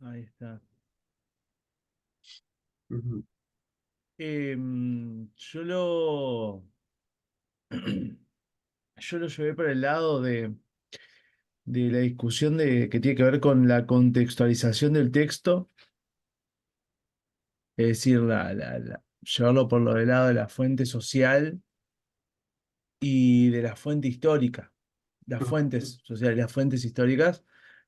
Ahí está. Ujú. Yo lo, yo lo llevé por el lado de la discusión que tiene que ver con la contextualización del texto, es decir, llevarlo por lo del lado de la fuente social y de la fuente histórica, las Ah, fuentes sociales, las fuentes históricas,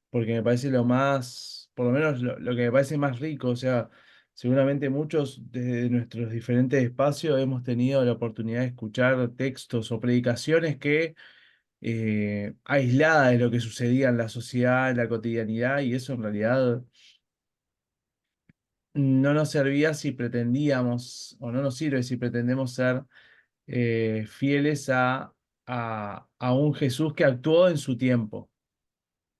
porque me parece lo más, por lo menos lo que me parece más rico, o sea, seguramente muchos desde nuestros diferentes espacios hemos tenido la oportunidad de escuchar textos o predicaciones que aisladas de lo que sucedía en la sociedad, en la cotidianidad, y eso en realidad no nos servía si pretendíamos, o no nos sirve si pretendemos ser fieles a un Jesús que actuó en su tiempo.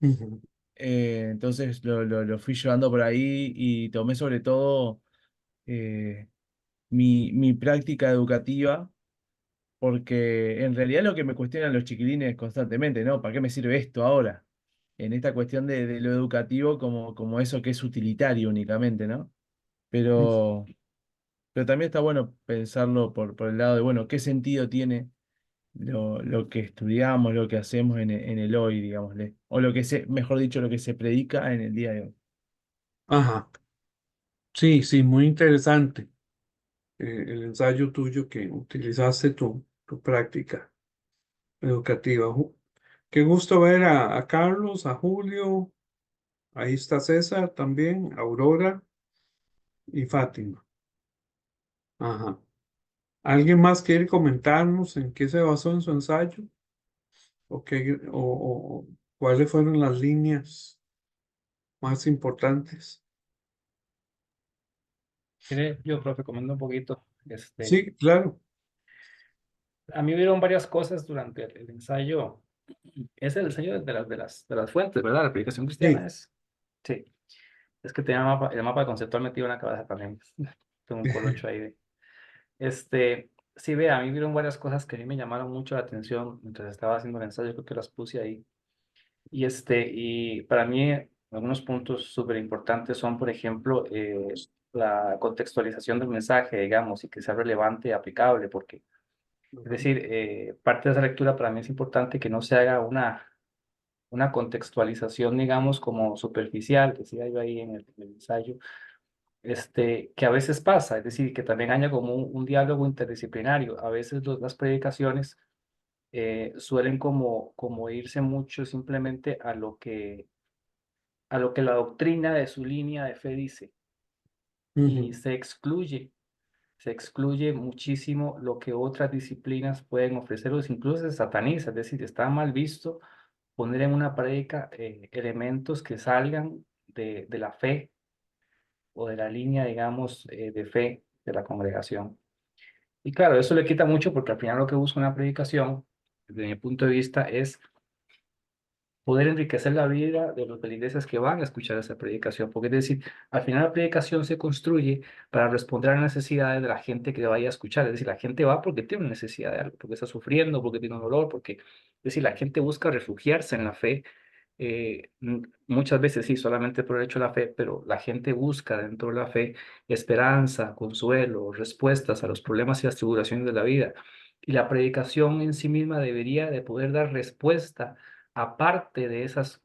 ujú, Entonces lo fui llevando por ahí y tomé sobre todo eh, mi práctica educativa, porque en realidad lo que me cuestionan los chiquilines constantemente, ¿no? ¿Para qué me sirve esto ahora? En esta cuestión de lo educativo como eso que es utilitario únicamente, ¿no? ujú. Pero, pero también está bueno pensarlo por el lado de, bueno, ¿qué sentido tiene lo que estudiamos, lo que hacemos en el hoy, digámosle? O lo que mejor dicho, lo que se predica en el día de hoy. Ajá. Sí, sí, muy interesante. El ensayo tuyo que utilizaste tu práctica educativa. Qué gusto ver a Carlos, a Julio, ahí está César también, Aurora y Fátima. Ajá. ¿Alguien más quiere comentarnos en qué se basó en su ensayo? ¿O o cuáles fueron las líneas más importantes? Yo, profe, comento un poquito. Sí, claro. A mí hubieron varias cosas durante el ensayo. Es el ensayo de las fuentes, ¿verdad? La predicación cristiana Sí. es. Sí. Es que tenía el mapa conceptual metido en la cabeza también. Tengo un colocho ahí. Sí, vea, a mí hubieron varias cosas que a mí me llamaron mucho la atención mientras estaba haciendo el ensayo, creo que las puse ahí. Y para mí, algunos puntos súper importantes son, por ejemplo, la contextualización del mensaje, digamos, y que sea relevante y aplicable, porque es Ujú, decir, parte de esa lectura para mí es importante que no se haga una contextualización, digamos, como superficial, decía yo ahí en el ensayo, que a veces pasa, es decir, que también haya como un diálogo interdisciplinario. A veces las predicaciones suelen como irse mucho simplemente a lo que la doctrina de su línea de fe dice y ujú, se excluye muchísimo lo que otras disciplinas pueden ofrecer, o incluso se sataniza, es decir, está mal visto poner en una prédica elementos que salgan de la fe o de la línea, digamos, de fe de la congregación. Y claro, eso le quita mucho porque al final lo que busca una predicación, desde mi punto de vista, es poder enriquecer la vida de los feligreses que van a escuchar esa predicación, porque es decir, al final la predicación se construye para responder a las necesidades de la gente que vaya a escuchar, es decir, la gente va porque tiene una necesidad de algo, porque está sufriendo, porque tiene un dolor, es decir, la gente busca refugiarse en la fe, muchas veces sí, solamente por el hecho de la fe, pero la gente busca dentro de la fe esperanza, consuelo, respuestas a los problemas y las tribulaciones de la vida. Y la predicación en sí misma debería de poder dar respuesta aparte de esos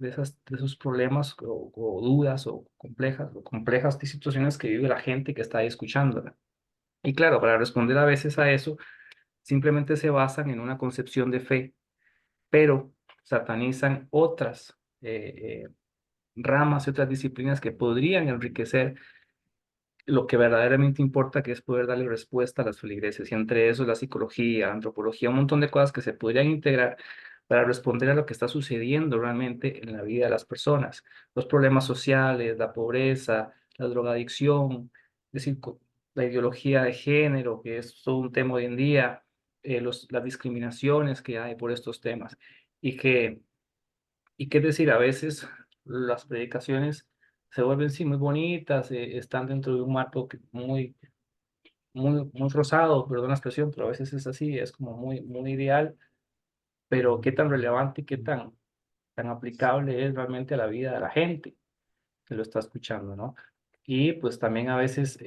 problemas o dudas o complejas situaciones que vive la gente que está ahí escuchándola. Y claro, para responder a veces a eso, simplemente se basan en una concepción de fe, pero satanizan otras ramas y otras disciplinas que podrían enriquecer lo que verdaderamente importa, que es poder darle respuesta a las feligreses, y entre eso la psicología, antropología, un montón de cosas que se podrían integrar para responder a lo que está sucediendo realmente en la vida de las personas, los problemas sociales, la pobreza, la drogadicción, es decir, la ideología de género, que es todo un tema hoy en día, las discriminaciones que hay por estos temas, y que, es decir, a veces las predicaciones se vuelven sí muy bonitas, están dentro de un marco muy, muy, muy rosado, perdón la expresión, pero a veces es así, es como muy, muy ideal, pero qué tan relevante y qué tan aplicable es realmente a la vida de la gente. que lo está escuchando, ¿no? Y pues también a veces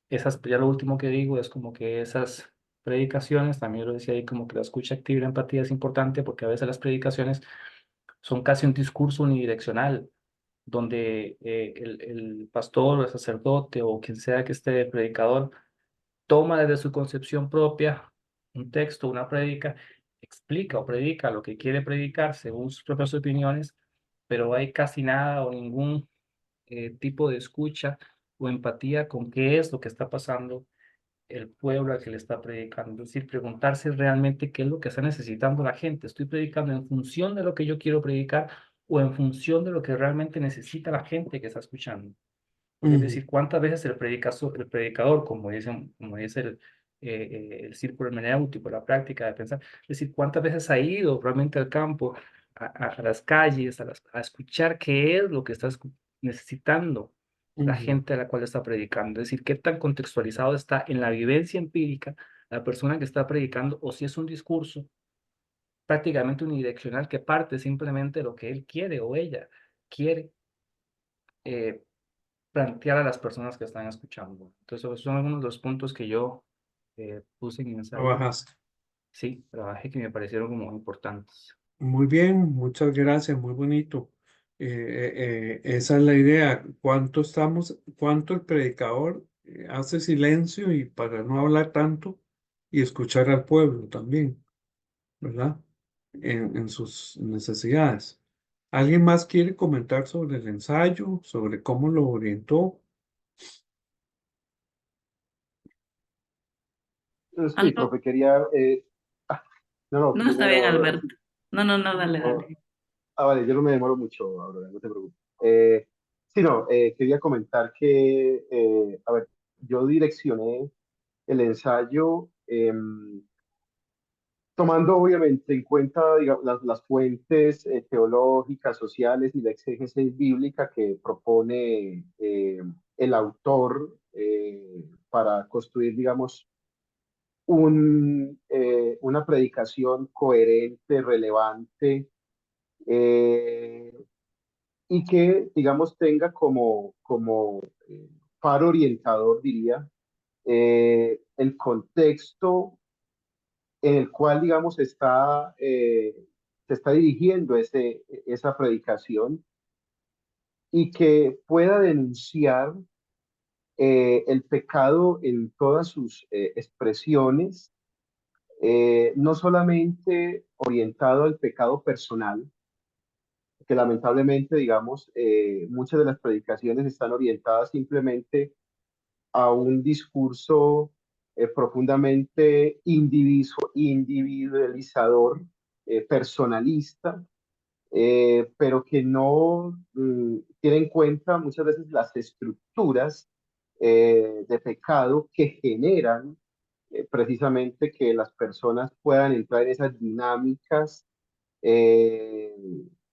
ya lo último que digo es como que esas predicaciones, también lo decía ahí, como que la escucha activa y la empatía es importante porque a veces las predicaciones son casi un discurso unidireccional, donde el pastor o el sacerdote o quien sea que esté predicador toma desde su concepción propia un texto, una prédica, explica o predica lo que quiere predicar según sus propias opiniones, pero hay casi nada o ningún tipo de escucha o empatía con qué es lo que está pasando el pueblo al que le está predicando. Es decir, preguntarse realmente qué es lo que está necesitando la gente. ¿Estoy predicando en función de lo que yo quiero predicar o en función de lo que realmente necesita la gente que está escuchando? Es Ujú, decir, cuántas veces el predicador, como dice el círculo hermenéutico, la práctica de pensar, es decir, cuántas veces ha ido realmente al campo, a las calles, a escuchar qué es lo que está necesitando la ujú. gente a la cual está predicando. Es decir, qué tan contextualizado está en la vivencia empírica la persona que está predicando, o si es un discurso prácticamente unidireccional que parte simplemente de lo que él quiere o ella quiere. eh, Plantear a las personas que están escuchando. Entonces, esos son algunos de los puntos que yo puse en mi ensayo. Trabajaste. Sí, trabajé que me parecieron como importantes. Muy bien, muchas gracias, muy bonito. Esa es la idea. Cuánto el predicador hace silencio y para no hablar tanto y escuchar al pueblo también, ¿verdad? En sus necesidades. ¿Alguien más quiere comentar sobre el ensayo, sobre cómo lo orientó? Sí, Algo, profe, quería... ah, no, no, no está bien, primero, Aurora. Alberto. No, no, no, dale, Oh, dale. vale, yo no me demoro mucho, Aurora, no te preocupes. Sí, no, quería comentar que, a ver, yo direccioné el ensayo tomando obviamente en cuenta digamos, las fuentes teológicas, sociales y la exégesis bíblica que propone el autor para construir, digamos, una predicación coherente, relevante, eh, y que, digamos, tenga como faro orientador, diría, el contexto en el cual, digamos, se está dirigiendo esa predicación y que pueda denunciar el pecado en todas sus expresiones, no solamente orientado al pecado personal, que lamentablemente, digamos, muchas de las predicaciones están orientadas simplemente a un discurso profundamente individualizador, personalista, pero que no tiene en cuenta muchas veces las estructuras de pecado que generan precisamente que las personas puedan entrar en esas dinámicas eh,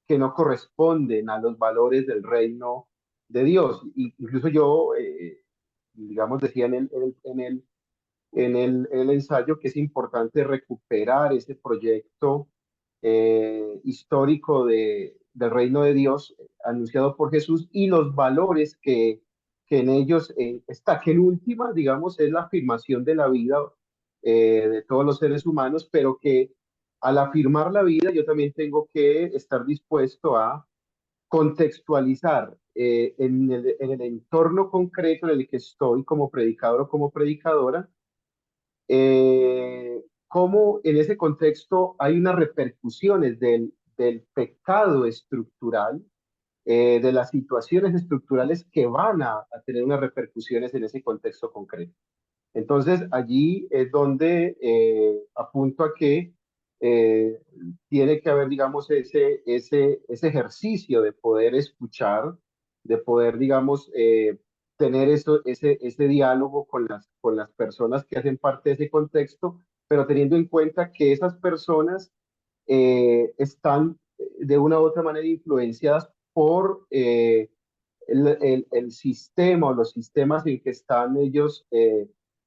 que no corresponden a los valores del reino de Dios. Incluso yo, digamos, decía en el ensayo que es importante recuperar ese proyecto histórico del reino de Dios anunciado por Jesús y los valores que en ellos está, que en última, digamos, es la afirmación de la vida de todos los seres humanos, pero que al afirmar la vida yo también tengo que estar dispuesto a contextualizar en el entorno concreto en el que estoy como predicador o como predicadora, cómo en ese contexto hay unas repercusiones del pecado estructural, de las situaciones estructurales que van a tener unas repercusiones en ese contexto concreto. Entonces, allí es donde apunto a que eh, tiene que haber, digamos, ese ejercicio de poder escuchar, de poder, digamos, tener ese diálogo con las personas que hacen parte de ese contexto, pero teniendo en cuenta que esas personas están de una u otra manera influenciadas por el sistema o los sistemas en que están ellos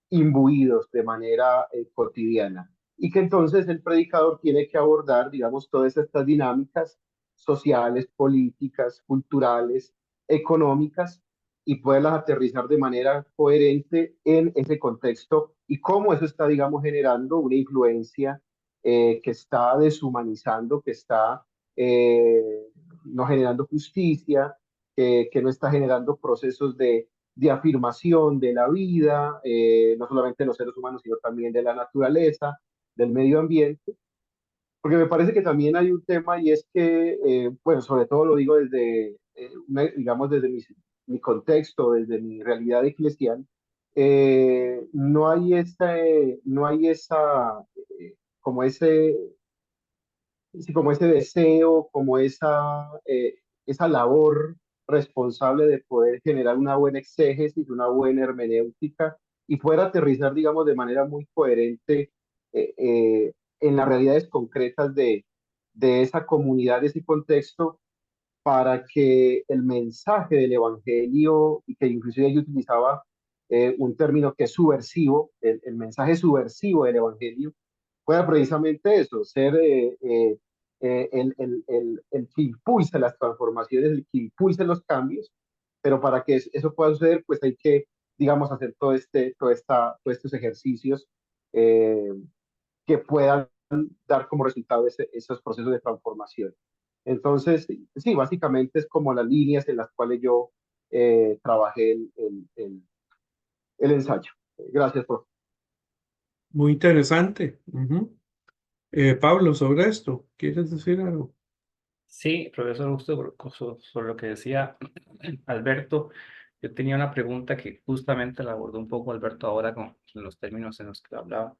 imbuidos de manera cotidiana. Y que entonces el predicador tiene que abordar, digamos, todas estas dinámicas sociales, políticas, culturales, económicas y poderlas aterrizar de manera coherente en ese contexto y cómo eso está, digamos, generando una influencia que está deshumanizando, que está no generando justicia, que no está generando procesos de afirmación de la vida, no solamente de los seres humanos, sino también de la naturaleza, del medio ambiente. Porque me parece que también hay un tema y es que, bueno, sobre todo lo digo desde, digamos, desde mi contexto, desde mi realidad eclesial, no hay esa, como ese, sí, como ese deseo, como esa labor responsable de poder generar una buena exégesis, una buena hermenéutica y poder aterrizar, digamos, de manera muy coherente en las realidades concretas de esa comunidad, de ese contexto, para que el mensaje del Evangelio, y que inclusive yo utilizaba un término que es subversivo, el mensaje subversivo del Evangelio, pueda precisamente eso, ser el que impulse las transformaciones, el que impulse los cambios, pero para que eso pueda suceder, pues hay que, digamos, hacer todos estos ejercicios eh, que puedan dar como resultado esos procesos de transformación. Entonces, sí, básicamente es como las líneas en las cuales yo trabajé el ensayo. Gracias, profe. Muy interesante. Ujú. Pablo, sobre esto, ¿quieres decir algo? Sí, profesor, justo sobre lo que decía Alberto, yo tenía una pregunta que justamente la abordó un poco Alberto ahora con los términos en los que hablaba.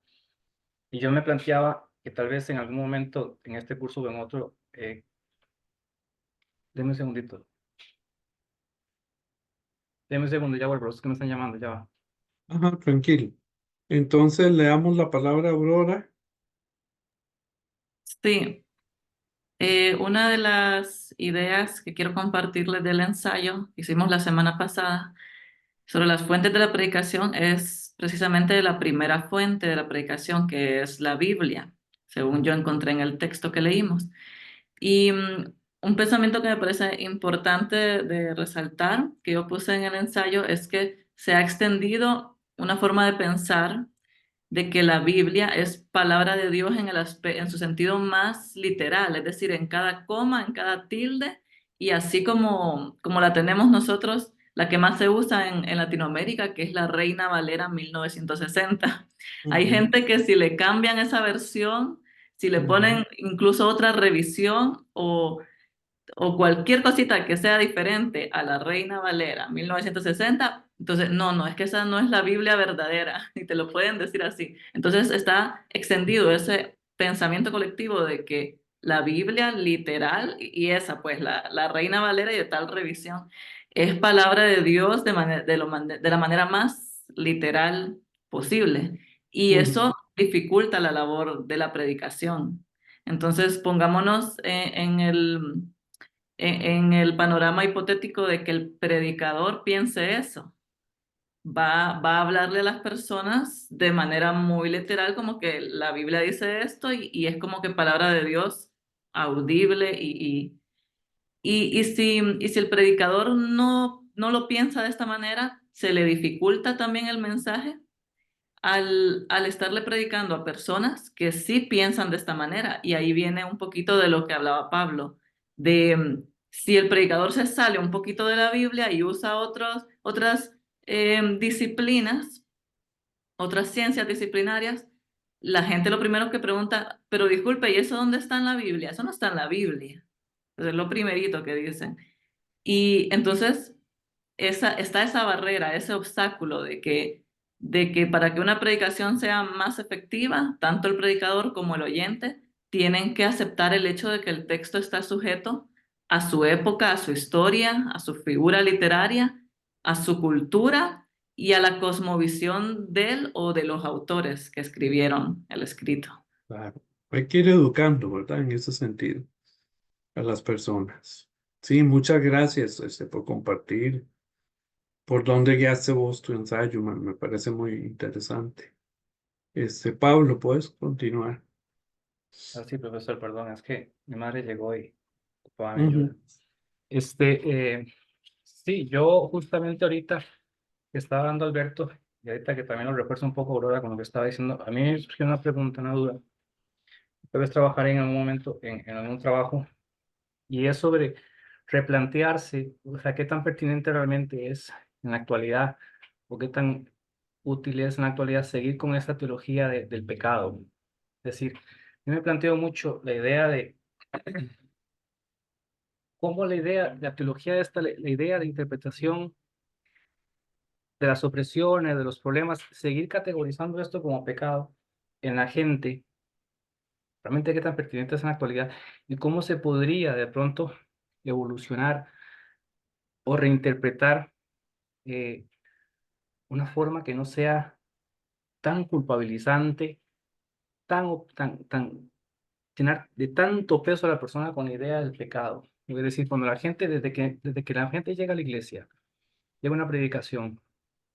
Y yo me planteaba que tal vez en algún momento en este curso o en otro, denme un segundito, denme un segundo, ya vuelvo, es que me están llamando, ya va. Ajá, tranquilo. Entonces le damos la palabra a Aurora. Sí, una de las ideas que quiero compartirles del ensayo que hicimos la semana pasada sobre las fuentes de la predicación es precisamente la primera fuente de la predicación, que es la Biblia, según yo encontré en el texto que leímos. Y un pensamiento que me parece importante de resaltar, que yo puse en el ensayo, es que se ha extendido una forma de pensar de que la Biblia es palabra de Dios en su sentido más literal, es decir, en cada coma, en cada tilde, y así como la tenemos nosotros, la que más se usa en Latinoamérica, que es la Reina Valera 1960. Hay Ujú, gente que si le cambian esa versión, si le ujú, ponen incluso otra revisión o cualquier cosita que sea diferente a la Reina Valera 1960, entonces no, es que esa no es la Biblia verdadera, y te lo pueden decir así. Entonces está extendido ese pensamiento colectivo de que la Biblia literal y esa, pues la Reina Valera y de tal revisión, es palabra de Dios de la manera más literal posible. Y ujú, eso dificulta la labor de la predicación. Entonces, pongámonos en el panorama hipotético de que el predicador piense eso. Va a hablarle a las personas de manera muy literal, como que la Biblia dice esto y es como que palabra de Dios audible y si el predicador no lo piensa de esta manera, se le dificulta también el mensaje al estarle predicando a personas que sí piensan de esta manera. Y ahí viene un poquito de lo que hablaba Pablo, de si el predicador se sale un poquito de la Biblia y usa otras disciplinas, otras ciencias disciplinarias, la gente lo primero que pregunta, pero disculpe, ¿y eso dónde está en la Biblia? Eso no está en la Biblia. Eso es lo primerito que dicen. Y entonces está esa barrera, ese obstáculo de que para que una predicación sea más efectiva, tanto el predicador como el oyente tienen que aceptar el hecho de que el texto está sujeto a su época, a su historia, a su figura literaria, a su cultura y a la cosmovisión de él o de los autores que escribieron el escrito. claro. Hay que ir educando, ¿verdad? En ese sentido, a las personas. Sí, muchas gracias, por compartir por dónde guiaste vos tu ensayo, me parece muy interesante. Pablo, puedes continuar. Ah, sí, profesor, perdón, es que mi madre llegó y ocupaba mi ayuda. Ujú, Este, Sí, yo justamente ahorita que estaba hablando Alberto, y ahorita que también lo refuerzo un poco, Aurora, con lo que estaba diciendo, a mí me surgió una pregunta, una duda. Tal vez trabajar en algún momento en algún trabajo, y es sobre replantearse, o sea, qué tan pertinente realmente es en la actualidad, o qué tan útil es en la actualidad seguir con esta teología del pecado. Es decir, yo me planteo mucho la idea de cómo la teología esta, la idea de interpretación de las opresiones, de los problemas, seguir categorizando esto como pecado en la gente, realmente qué tan pertinente es en la actualidad y cómo se podría de pronto evolucionar o reinterpretar eh, una forma que no sea tan culpabilizante, tan llenar de tanto peso a la persona con la idea del pecado. Es decir, cuando la gente, desde que la gente llega a la iglesia, llega a una predicación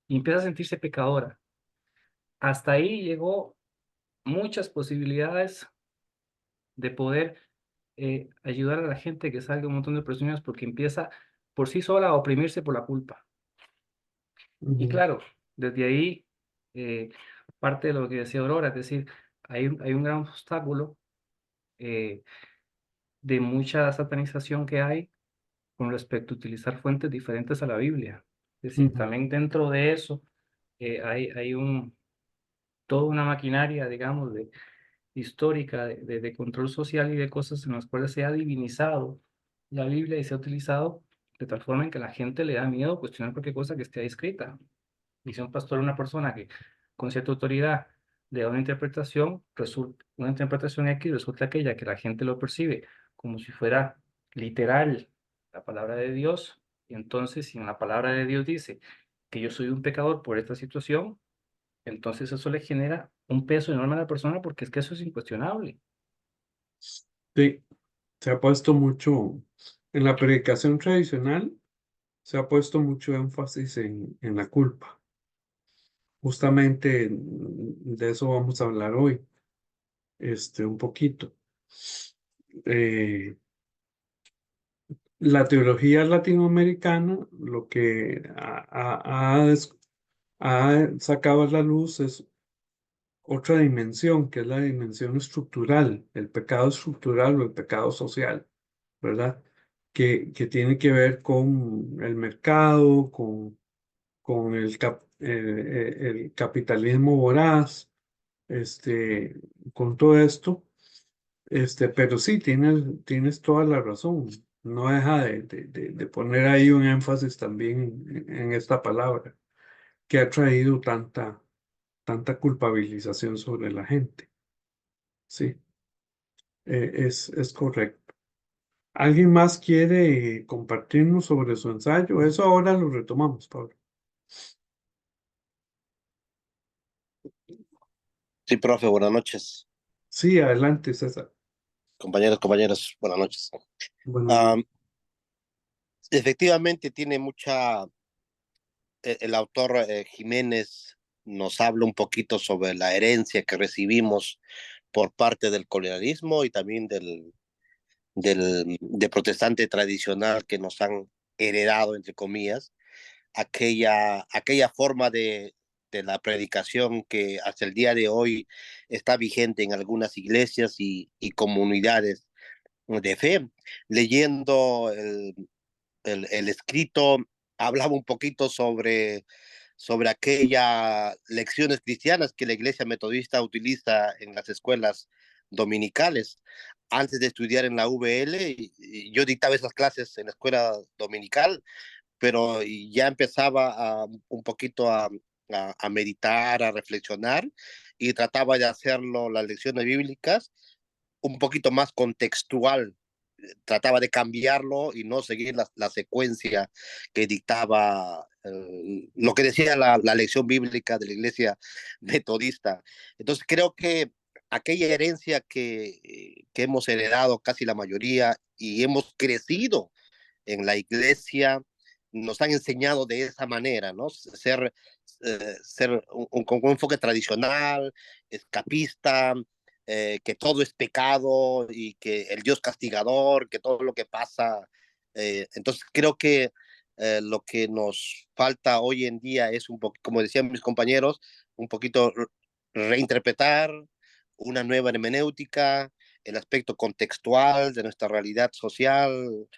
y empieza a sentirse pecadora, hasta ahí llegó muchas posibilidades de poder ayudar a la gente que salga de un montón de presiones porque empieza por sí sola a oprimirse por la culpa. Y Ujú, claro, desde ahí, eh, parte de lo que decía Aurora, es decir, hay un gran obstáculo eh, de mucha satanización que hay con respecto a utilizar fuentes diferentes a la Biblia. Es decir, ujú, también dentro de eso hay toda una maquinaria, digamos, histórica de control social y de cosas en las cuales se ha divinizado la Biblia y se ha utilizado de tal forma en que la gente le da miedo cuestionar cualquier cosa que esté ahí escrita. Y si un pastor es una persona que con cierta autoridad le da una interpretación, resulta, una interpretación X, resulta aquella que la gente lo percibe como si fuera literal la palabra de Dios. Y entonces, si en la palabra de Dios dice que yo soy un pecador por esta situación, entonces eso le genera un peso enorme a la persona porque es que eso es incuestionable. sí, se ha puesto mucho, en la predicación tradicional, se ha puesto mucho énfasis en la culpa. Justamente de eso vamos a hablar hoy, un poquito. Eh, la teología latinoamericana lo que ha sacado a la luz es otra dimensión, que es la dimensión estructural, el pecado estructural o el pecado social, ¿verdad? Que tiene que ver con el mercado, con el capitalismo voraz, con todo esto. Pero sí, tienes toda la razón. No deja de poner ahí un énfasis también en esta palabra, que ha traído tanta culpabilización sobre la gente. Sí, es correcto. ¿Alguien más quiere compartirnos sobre su ensayo? Eso ahora lo retomamos, Pablo. Sí, profe, buenas noches. Sí, adelante, César. Compañeros, compañeras, buenas noches. Buenas noches. Am, Efectivamente, tiene mucha, el autor Jiménez nos habla un poquito sobre la herencia que recibimos por parte del colonialismo y también de protestante tradicional que nos han heredado, entre comillas, aquella forma de la predicación que hasta el día de hoy está vigente en algunas iglesias y comunidades de fe. Leyendo el escrito, hablaba un poquito sobre aquellas lecciones cristianas que la iglesia metodista utiliza en las escuelas dominicales. Antes de estudiar en la VL, yo dictaba esas clases en la escuela dominical, pero ya empezaba un poquito a meditar, a reflexionar, y trataba de hacerlo las lecciones bíblicas un poquito más contextual. Trataba de cambiarlo y no seguir la secuencia que dictaba lo que decía la lección bíblica de la iglesia metodista. Entonces creo que aquella herencia que hemos heredado casi la mayoría y hemos crecido en la iglesia, nos han enseñado de esa manera, ¿no? Ser con un enfoque tradicional, escapista, que todo es pecado y que el Dios castigador, que todo lo que pasa. Entonces creo que lo que nos falta hoy en día es un poco, como decían mis compañeros, un poquito reinterpretar una nueva hermenéutica, el aspecto contextual de nuestra realidad social,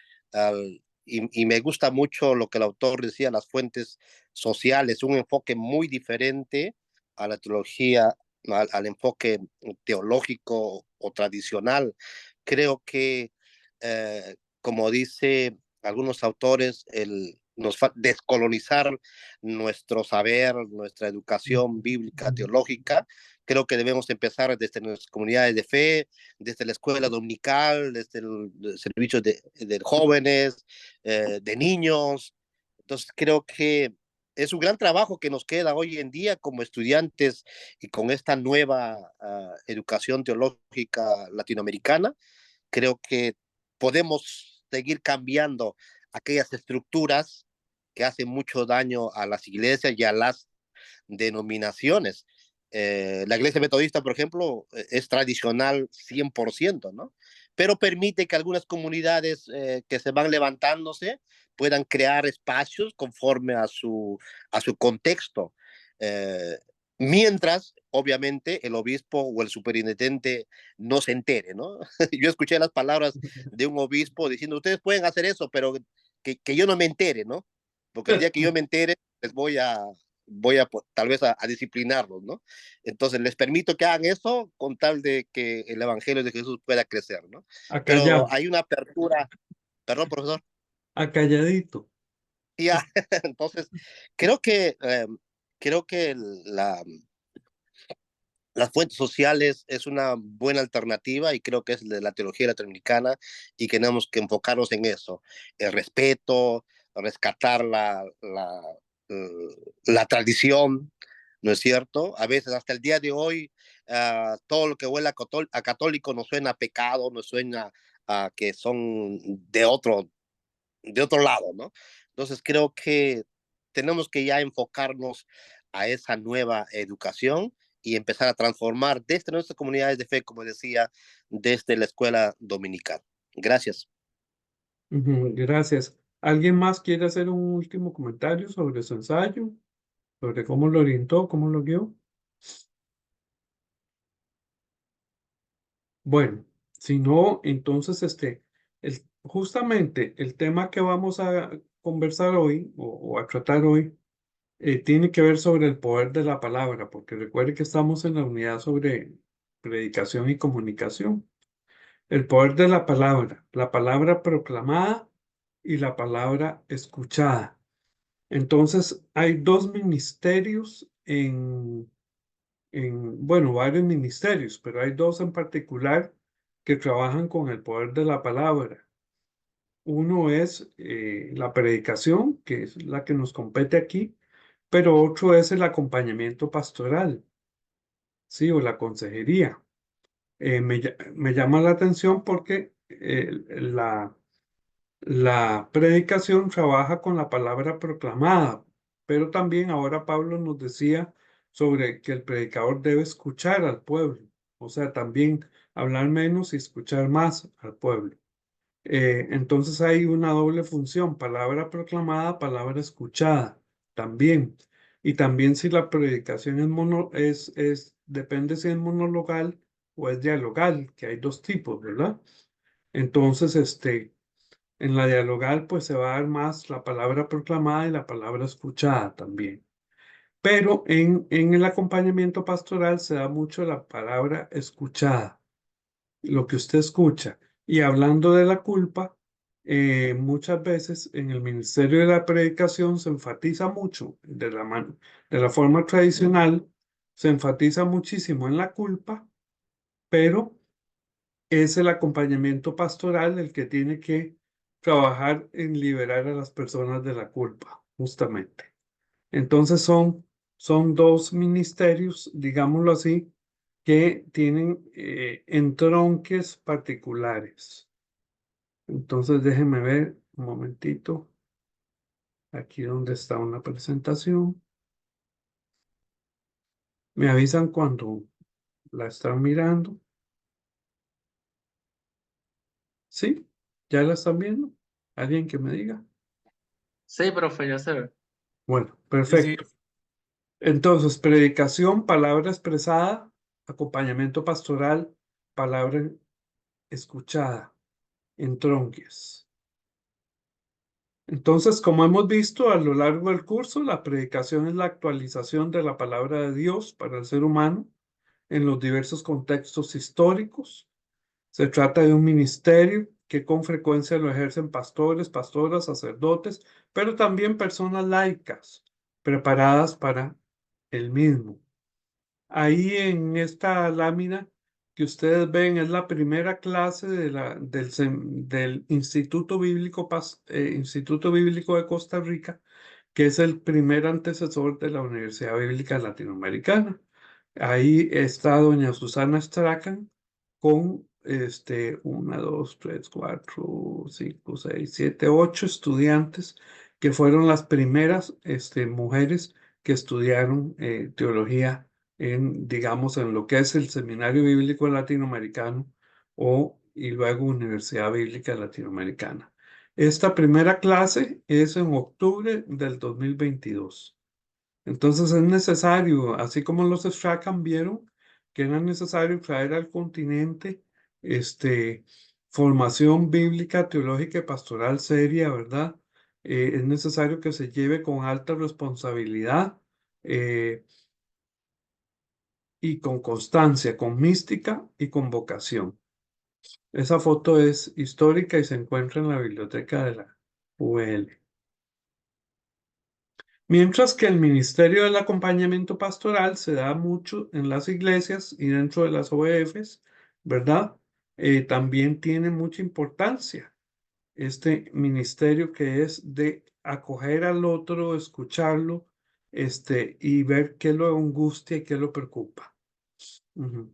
y me gusta mucho lo que el autor decía, las fuentes sociales, un enfoque muy diferente a la teología, al enfoque teológico o tradicional. Creo que, como dice algunos autores, descolonizar nuestro saber, nuestra educación bíblica, teológica. Creo que debemos empezar desde nuestras comunidades de fe, desde la escuela dominical, desde el servicio de jóvenes, de niños. Entonces creo que es un gran trabajo que nos queda hoy en día como estudiantes y con esta nueva educación teológica latinoamericana. Creo que podemos seguir cambiando aquellas estructuras que hacen mucho daño a las iglesias y a las denominaciones. La iglesia metodista, por ejemplo, es tradicional 100%, ¿no? Pero permite que algunas comunidades que se van levantándose puedan crear espacios conforme a su contexto. Eh, Mientras, obviamente, el obispo o el superintendente no se entere, ¿no? Yo escuché las palabras de un obispo diciendo, ustedes pueden hacer eso, pero que yo no me entere, ¿no? Porque el día que yo me entere, les voy a tal vez a disciplinarlos, ¿no? Entonces les permito que hagan eso con tal de que el Evangelio de Jesús pueda crecer, ¿no? Pero Acallado, hay una apertura, perdón, profesor. acalladito. Ya, entonces creo que, creo que las fuentes sociales es una buena alternativa y creo que es de la teología latinoamericana y tenemos que enfocarnos en eso, el respeto, rescatar la tradición, ¿no es cierto? A veces hasta el día de hoy todo lo que huele a católico nos suena a pecado, nos suena a que son de otro lado, ¿no? Entonces creo que tenemos que ya enfocarnos a esa nueva educación y empezar a transformar desde nuestras comunidades de fe, como decía, desde la escuela dominical. Gracias. Ujú, gracias. ¿Alguien más quiere hacer un último comentario sobre su ensayo? ¿Sobre cómo lo orientó, cómo lo guió? Bueno, si no, entonces justamente el tema que vamos a conversar hoy o a tratar hoy tiene que ver sobre el poder de la palabra, porque recuerde que estamos en la unidad sobre predicación y comunicación. El poder de la palabra proclamada y la palabra escuchada. Entonces, hay dos ministerios bueno, varios ministerios, pero hay dos en particular que trabajan con el poder de la palabra. Uno es la predicación, que es la que nos compete aquí, pero otro es el acompañamiento pastoral, sí, o la consejería. Me llama la atención porque la predicación trabaja con la palabra proclamada, pero también ahora Pablo nos decía sobre que el predicador debe escuchar al pueblo, o sea, también hablar menos y escuchar más al pueblo. Entonces hay una doble función, palabra proclamada, palabra escuchada, también. Y también si la predicación depende si es monologal o es dialogal, que hay dos tipos, ¿verdad? Entonces, en la dialogal, pues se va a dar más la palabra proclamada y la palabra escuchada también. Pero en el acompañamiento pastoral se da mucho la palabra escuchada, lo que usted escucha. Y hablando de la culpa, muchas veces en el ministerio de la predicación se enfatiza mucho, de la forma tradicional, se enfatiza muchísimo en la culpa, pero es el acompañamiento pastoral el que tiene que trabajar en liberar a las personas de la culpa, justamente. Entonces son dos ministerios, digámoslo así, que tienen entronques particulares. Entonces déjenme ver un momentito, aquí donde está una presentación. Me avisan cuando la están mirando. ¿Sí? ¿Ya la están viendo? ¿Alguien que me diga? Sí, profe, ya se ve. Bueno, Sí, sí. perfecto. Entonces, predicación, palabra expresada, acompañamiento pastoral, palabra escuchada, entronques. Entonces, como hemos visto a lo largo del curso, la predicación es la actualización de la palabra de Dios para el ser humano en los diversos contextos históricos. Se trata de un ministerio que con frecuencia lo ejercen pastores, pastoras, sacerdotes, pero también personas laicas preparadas para el mismo. Ahí en esta lámina que ustedes ven es la primera clase del Instituto Bíblico de Costa Rica, que es el primer antecesor de la Universidad Bíblica Latinoamericana. Ahí está doña Susana Strachan con 1, 2, 3, 4, 5, 6, 7, 8 estudiantes que fueron las primeras mujeres que estudiaron teología digamos, en lo que es el Seminario Bíblico Latinoamericano y luego Universidad Bíblica Latinoamericana. Esta primera clase es en octubre del 2022. Entonces es necesario, así como los Strachan vieron que era necesario traer al continente formación bíblica, teológica y pastoral seria, ¿verdad? Es necesario que se lleve con alta responsabilidad y con constancia, con mística y con vocación. Esa foto es histórica y se encuentra en la biblioteca de la UL. Mientras que el ministerio del acompañamiento pastoral se da mucho en las iglesias y dentro de las OEFs, ¿verdad? También tiene mucha importancia este ministerio que es de acoger al otro, escucharlo, y ver qué lo angustia y qué lo preocupa. Ujú.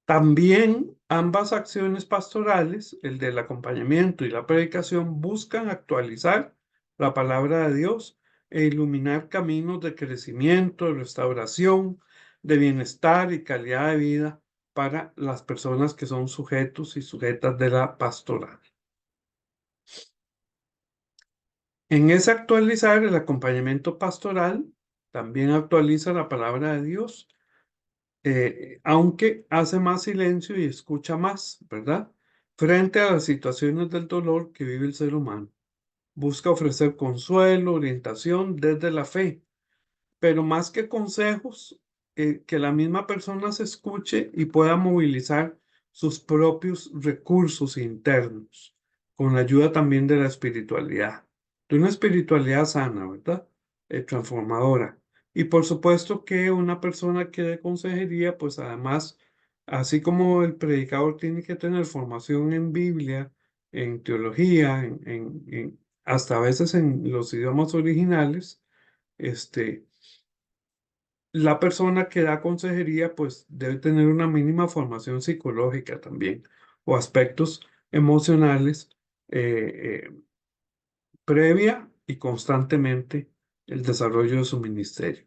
También ambas acciones pastorales, el del acompañamiento y la predicación, buscan actualizar la palabra de Dios e iluminar caminos de crecimiento, de restauración, de bienestar y calidad de vida para las personas que son sujetos y sujetas de la pastoral. En ese actualizar el acompañamiento pastoral, también actualiza la palabra de Dios aunque hace más silencio y escucha más, ¿verdad? Frente a las situaciones del dolor que vive el ser humano. Busca ofrecer consuelo, orientación desde la fe, pero más que consejos, que la misma persona se escuche y pueda movilizar sus propios recursos internos, con la ayuda también de la espiritualidad, de una espiritualidad sana, ¿verdad? Transformadora. Y por supuesto que una persona que dé consejería, pues además, así como el predicador tiene que tener formación en Biblia, en teología, hasta a veces en los idiomas originales, la persona que da consejería pues debe tener una mínima formación psicológica también o aspectos emocionales previa y constantemente el desarrollo de su ministerio.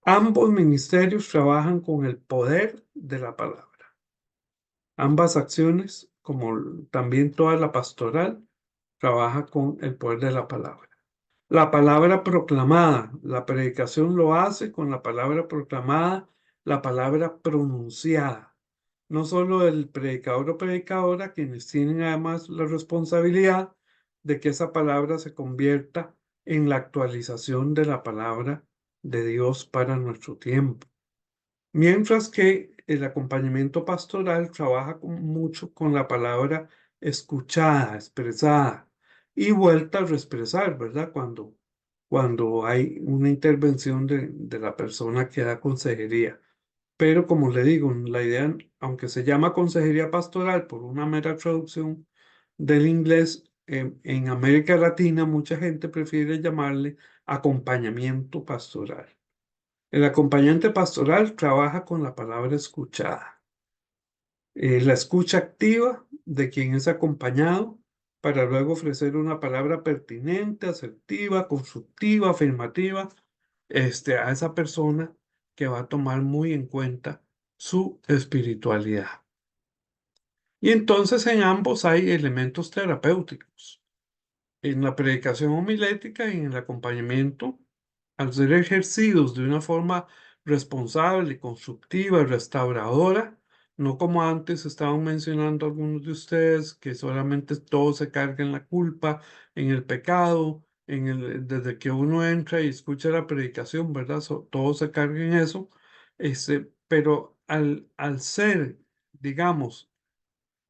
Ambos ministerios trabajan con el poder de la palabra. Ambas acciones, como también toda la pastoral, trabaja con el poder de la palabra. La palabra proclamada, la predicación lo hace con la palabra proclamada, la palabra pronunciada. No solo el predicador o predicadora, quienes tienen además la responsabilidad de que esa palabra se convierta en la actualización de la palabra de Dios para nuestro tiempo. Mientras que el acompañamiento pastoral trabaja mucho con la palabra escuchada, expresada y vuelta a expresar, ¿verdad? Cuando hay una intervención de la persona que da consejería. Pero como le digo, la idea, aunque se llama consejería pastoral por una mera traducción del inglés, en América Latina mucha gente prefiere llamarle acompañamiento pastoral. El acompañante pastoral trabaja con la palabra escuchada, la escucha activa de quien es acompañado para luego ofrecer una palabra pertinente, asertiva, constructiva, afirmativa, a esa persona que va a tomar muy en cuenta su espiritualidad. Y entonces en ambos hay elementos terapéuticos. en la predicación homilética y en el acompañamiento, al ser ejercidos de una forma responsable, constructiva, restauradora, no como antes estaban mencionando algunos de ustedes, que solamente todo se carga en la culpa, en el pecado, desde que uno entra y escucha la predicación, ¿verdad? Todo se carga en eso, pero al ser, digamos,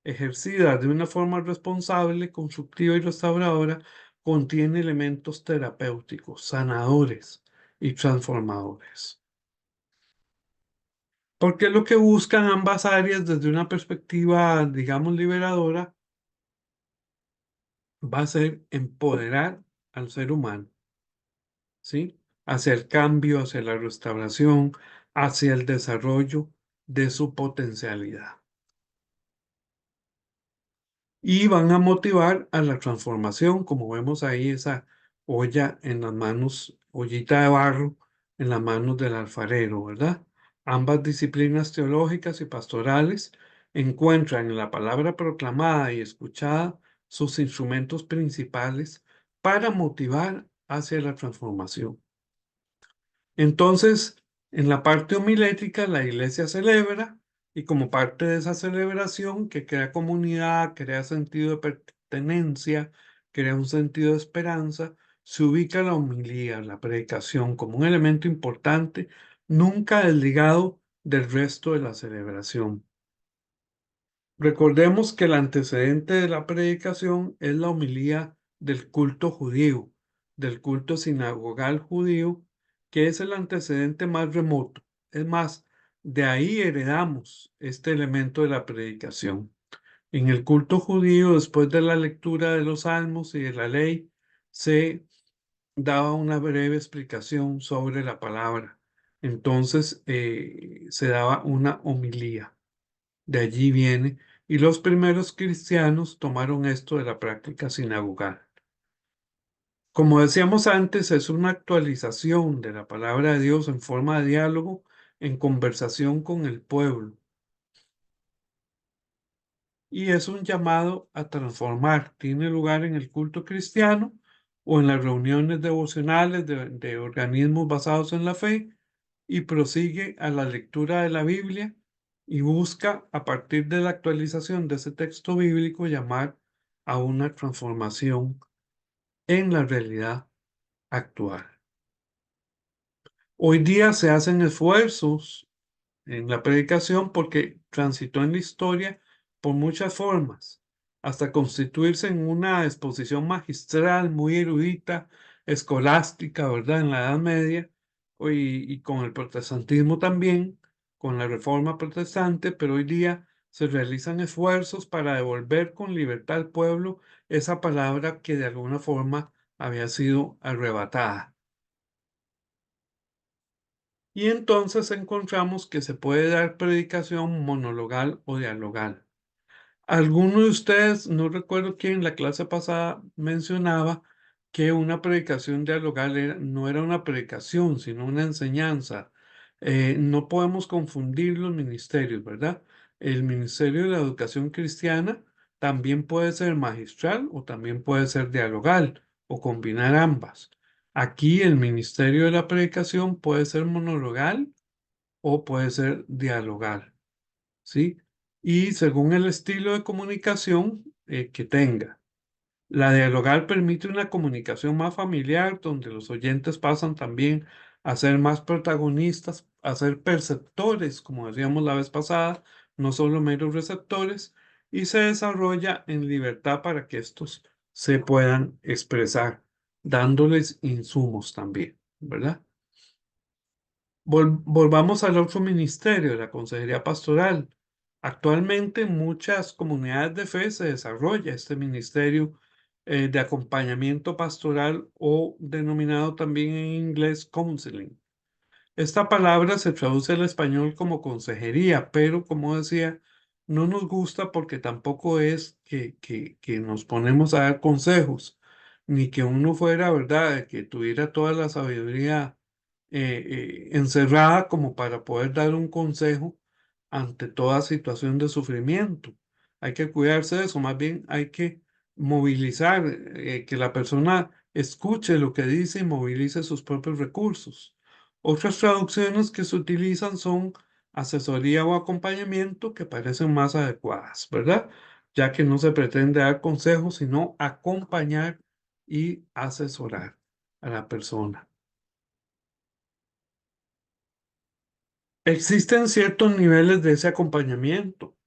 ejercida de una forma responsable, constructiva y restauradora, contiene elementos terapéuticos, sanadores y transformadores. Porque lo que buscan ambas áreas desde una perspectiva, digamos, liberadora, va a ser empoderar al ser humano, ¿sí? Hacia el cambio, hacia la restauración, hacia el desarrollo de su potencialidad. Y van a motivar a la transformación, como vemos ahí esa olla en las manos, ollita de barro en las manos del alfarero, ¿verdad? Ambas disciplinas teológicas y pastorales encuentran en la palabra proclamada y escuchada sus instrumentos principales para motivar hacia la transformación. Entonces, en la parte homilética, la iglesia celebra y como parte de esa celebración que crea comunidad, crea sentido de pertenencia, crea un sentido de esperanza, se ubica la homilía, la predicación como un elemento importante, nunca desligado del resto de la celebración. Recordemos que el antecedente de la predicación es la homilía del culto judío, del culto sinagogal judío, que es el antecedente más remoto. Es más, de ahí heredamos este elemento de la predicación. En el culto judío, después de la lectura de los salmos y de la ley, se daba una breve explicación sobre la palabra. Entonces, se daba una homilía. De allí viene, y los primeros cristianos tomaron esto de la práctica sinagogal. Como decíamos antes, es una actualización de la palabra de Dios en forma de diálogo, en conversación con el pueblo. Y es un llamado a transformar. Tiene lugar en el culto cristiano o en las reuniones devocionales de organismos basados en la fe y prosigue a la lectura de la Biblia y busca, a partir de la actualización de ese texto bíblico, llamar a una transformación en la realidad actual. Hoy día se hacen esfuerzos en la predicación porque transitó en la historia por muchas formas, hasta constituirse en una exposición magistral muy erudita, escolástica, ¿verdad? En la Edad Media y con el protestantismo también, con la Reforma Protestante, pero hoy día se realizan esfuerzos para devolver con libertad al pueblo esa palabra que de alguna forma había sido arrebatada. Y entonces encontramos que se puede dar predicación monologal o dialogal. Alguno de ustedes, no recuerdo quién en la clase pasada mencionaba que una predicación dialogal no era una predicación, sino una enseñanza. No podemos confundir los ministerios, ¿verdad? El ministerio de la educación cristiana también puede ser magistral o también puede ser dialogal o combinar ambas. Aquí el ministerio de la predicación puede ser monologal o puede ser dialogal, ¿sí? Y según el estilo de comunicación que tenga. La dialogal permite una comunicación más familiar, donde los oyentes pasan también a ser más protagonistas, a ser perceptores, como decíamos la vez pasada, no solo meros receptores, y se desarrolla en libertad para que estos se puedan expresar, dándoles insumos también, ¿verdad? Volvamos al otro ministerio, la consejería pastoral. Actualmente en muchas comunidades de fe se desarrolla este ministerio de acompañamiento pastoral o denominado también en inglés counseling. Esta palabra se traduce al español como consejería, pero como decía, no nos gusta porque tampoco es que nos ponemos a dar consejos, ni que uno fuera, ¿verdad?, que tuviera toda la sabiduría encerrada como para poder dar un consejo ante toda situación de sufrimiento. Hay que cuidarse de eso, más bien hay que movilizar, que la persona escuche lo que dice y movilice sus propios recursos. Otras traducciones que se utilizan son asesoría o acompañamiento, que parecen más adecuadas, ¿verdad? Ya que no se pretende dar consejos, sino acompañar y asesorar a la persona. Existen ciertos niveles de ese acompañamiento.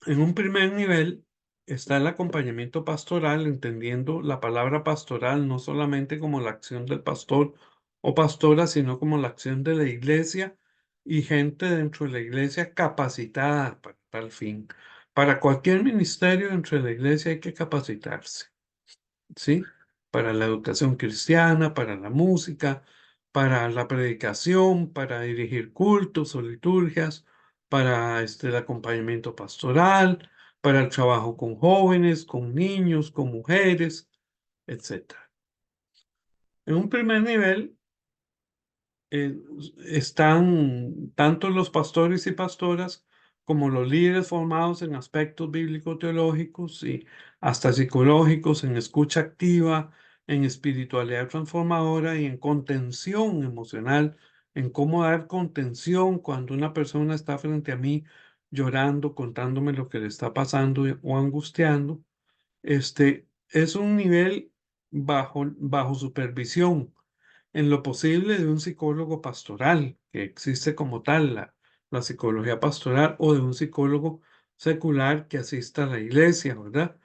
En un primer nivel está el acompañamiento pastoral, entendiendo la palabra pastoral no solamente como la acción del pastor o pastora, sino como la acción de la iglesia y gente dentro de la iglesia capacitada para tal fin. Para cualquier ministerio dentro de la iglesia hay que capacitarse. ¿Sí? Para la educación cristiana, para la música, para la predicación, para dirigir cultos o liturgias, para el acompañamiento pastoral, para el trabajo con jóvenes, con niños, con mujeres, etc. En un primer nivel, eh, están tanto los pastores y pastoras como los líderes formados en aspectos bíblico-teológicos y hasta psicológicos, en escucha activa, en espiritualidad transformadora y en contención emocional, en cómo dar contención cuando una persona está frente a mí llorando, contándome lo que le está pasando o angustiando. Es un nivel bajo supervisión en lo posible de un psicólogo pastoral, que existe como tal la psicología pastoral, o de un psicólogo secular que asista a la iglesia, ¿verdad?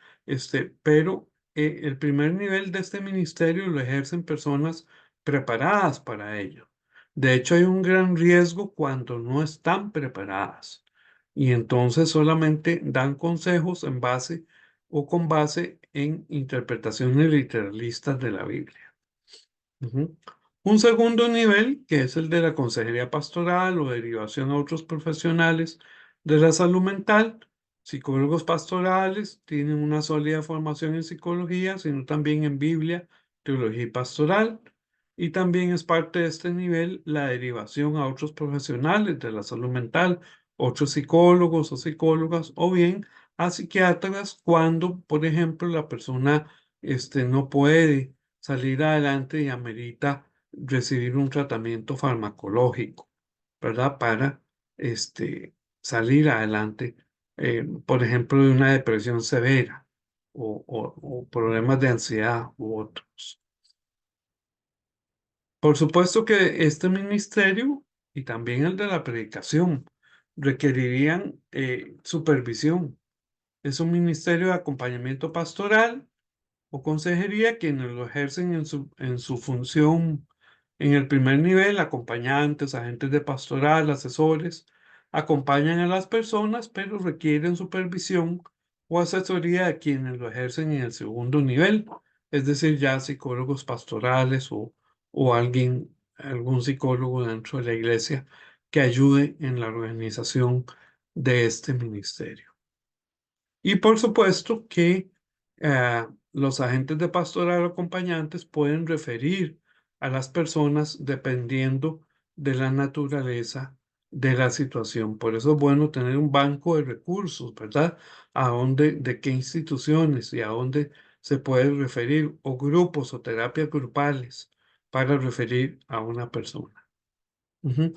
Pero el primer nivel de este ministerio lo ejercen personas preparadas para ello. De hecho, hay un gran riesgo cuando no están preparadas y entonces solamente dan consejos en base o con base en interpretaciones literalistas de la Biblia. Ujú. Un segundo nivel, que es el de la consejería pastoral o derivación a otros profesionales de la salud mental. Psicólogos pastorales tienen una sólida formación en psicología, sino también en Biblia, teología y pastoral. Y también es parte de este nivel la derivación a otros profesionales de la salud mental, otros psicólogos o psicólogas, o bien a psiquiatras cuando, por ejemplo, la persona no puede salir adelante y amerita recibir un tratamiento farmacológico, ¿verdad? Para salir adelante, por ejemplo, de una depresión severa o problemas de ansiedad u otros. Por supuesto que este ministerio y también el de la predicación requerirían supervisión. Es un ministerio de acompañamiento pastoral o consejería quienes lo ejercen en su función en el primer nivel, acompañantes, agentes de pastoral, asesores, acompañan a las personas, pero requieren supervisión o asesoría de quienes lo ejercen en el segundo nivel, es decir, ya psicólogos pastorales o algún psicólogo dentro de la iglesia que ayude en la organización de este ministerio. Y por supuesto que los agentes de pastoral o acompañantes pueden referir a las personas dependiendo de la naturaleza de la situación. Por eso es bueno tener un banco de recursos, ¿verdad? De qué instituciones y a dónde se puede referir, o grupos o terapias grupales para referir a una persona. Ujú.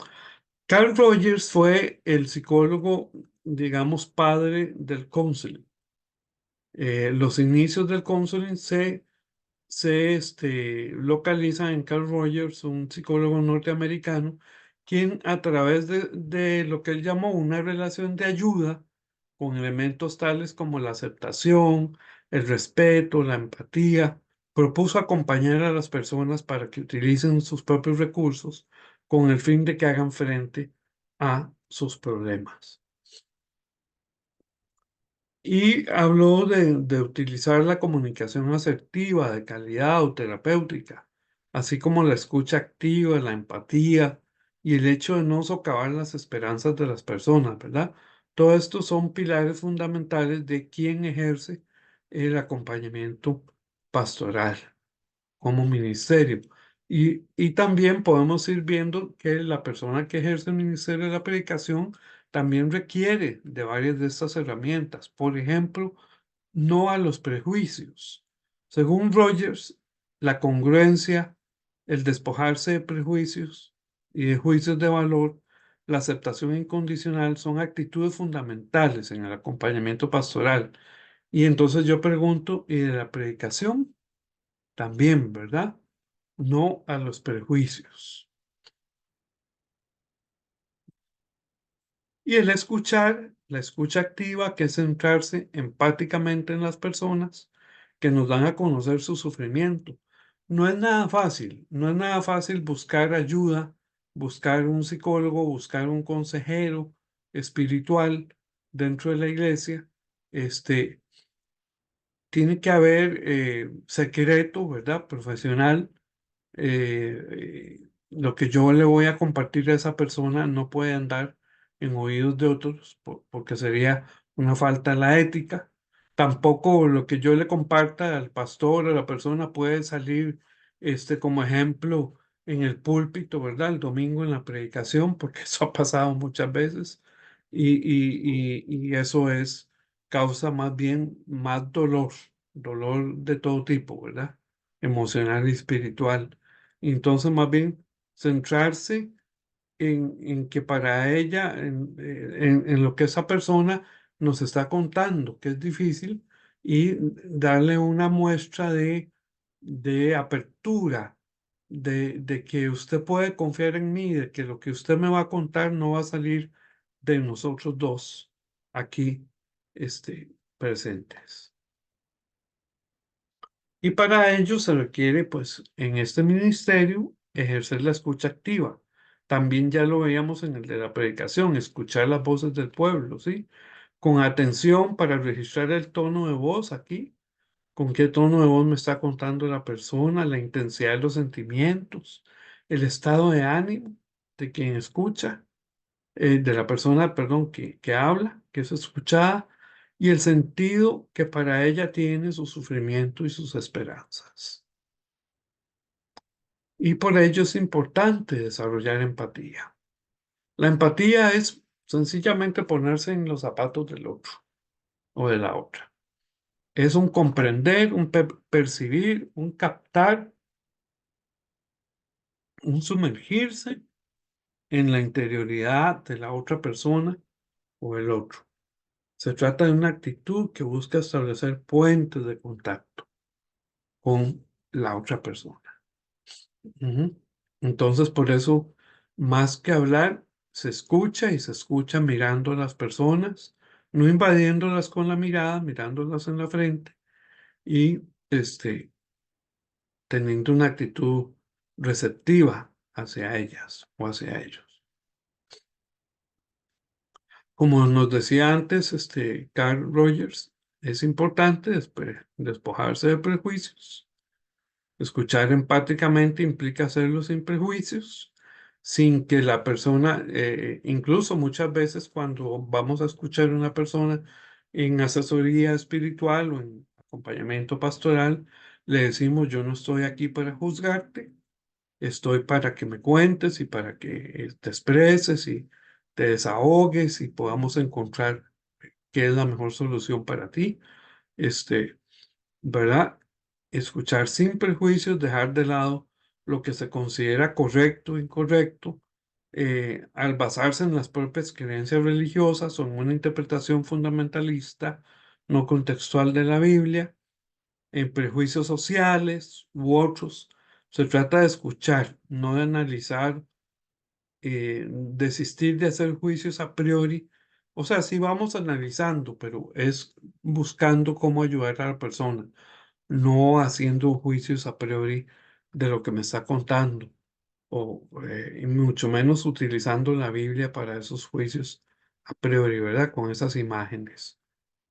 Carl Rogers fue el psicólogo, digamos, padre del counseling. Los inicios del counseling se localizan en Carl Rogers, un psicólogo norteamericano, quien a través de lo que él llamó una relación de ayuda, con elementos tales como la aceptación, el respeto, la empatía, propuso acompañar a las personas para que utilicen sus propios recursos con el fin de que hagan frente a sus problemas. Y habló de utilizar la comunicación asertiva, de calidad o terapéutica, así como la escucha activa, la empatía y el hecho de no socavar las esperanzas de las personas, ¿verdad? Todo esto son pilares fundamentales de quien ejerce el acompañamiento pastoral como ministerio. Y también podemos ir viendo que la persona que ejerce el ministerio de la predicación también requiere de varias de estas herramientas. Por ejemplo, no a los prejuicios. Según Rogers, la congruencia, el despojarse de prejuicios y de juicios de valor, la aceptación incondicional son actitudes fundamentales en el acompañamiento pastoral. Y entonces yo pregunto, ¿y de la predicación? También, ¿verdad? No a los prejuicios. Y el escuchar, la escucha activa, que es centrarse empáticamente en las personas que nos dan a conocer su sufrimiento. No es nada fácil, no es nada fácil buscar ayuda, buscar un psicólogo, buscar un consejero espiritual dentro de la iglesia. Tiene que haber secreto, ¿verdad? Profesional. Lo que yo le voy a compartir a esa persona no puede andar en oídos de otros porque sería una falta a la ética. Tampoco lo que yo le comparta al pastor o a la persona puede salir como ejemplo en el púlpito, ¿verdad? El domingo en la predicación, porque eso ha pasado muchas veces y eso es causa más bien más dolor, dolor de todo tipo, ¿verdad? Emocional y espiritual. Entonces, más bien, centrarse en que para ella, en lo que esa persona nos está contando, que es difícil, y darle una muestra de apertura, de que usted puede confiar en mí, de que lo que usted me va a contar no va a salir de nosotros dos aquí, presentes. Y para ello se requiere, pues, en este ministerio, ejercer la escucha activa. También ya lo veíamos en el de la predicación, escuchar las voces del pueblo, ¿sí? Con atención para registrar el tono de voz aquí, con qué tono de voz me está contando la persona, la intensidad de los sentimientos, el estado de ánimo de quien escucha, de la persona, perdón, que habla, que es escuchada, y el sentido que para ella tiene su sufrimiento y sus esperanzas. Y por ello es importante desarrollar empatía. La empatía es sencillamente ponerse en los zapatos del otro o de la otra. Es un comprender, un percibir, un captar, un sumergirse en la interioridad de la otra persona o el otro. Se trata de una actitud que busca establecer puentes de contacto con la otra persona. Ujú. Entonces, por eso, más que hablar, se escucha y se escucha mirando a las personas, no invadiéndolas con la mirada, mirándolas en la frente y teniendo una actitud receptiva hacia ellas o hacia ellos. Como nos decía antes, Carl Rogers, es importante despojarse de prejuicios. Escuchar empáticamente implica hacerlo sin prejuicios, sin que la persona, incluso muchas veces cuando vamos a escuchar a una persona en asesoría espiritual o en acompañamiento pastoral, le decimos, yo no estoy aquí para juzgarte, estoy para que me cuentes y para que te expreses y te desahogues y podamos encontrar qué es la mejor solución para ti. ¿Verdad? Escuchar sin prejuicios, dejar de lado lo que se considera correcto o incorrecto, al basarse en las propias creencias religiosas o en una interpretación fundamentalista, no contextual de la Biblia, en prejuicios sociales u otros. Se trata de escuchar, no de analizar, desistir de hacer juicios a priori. O sea, sí vamos analizando, pero es buscando cómo ayudar a la persona, no haciendo juicios a priori de lo que me está contando, o y mucho menos utilizando la Biblia para esos juicios a priori, ¿verdad? Con esas imágenes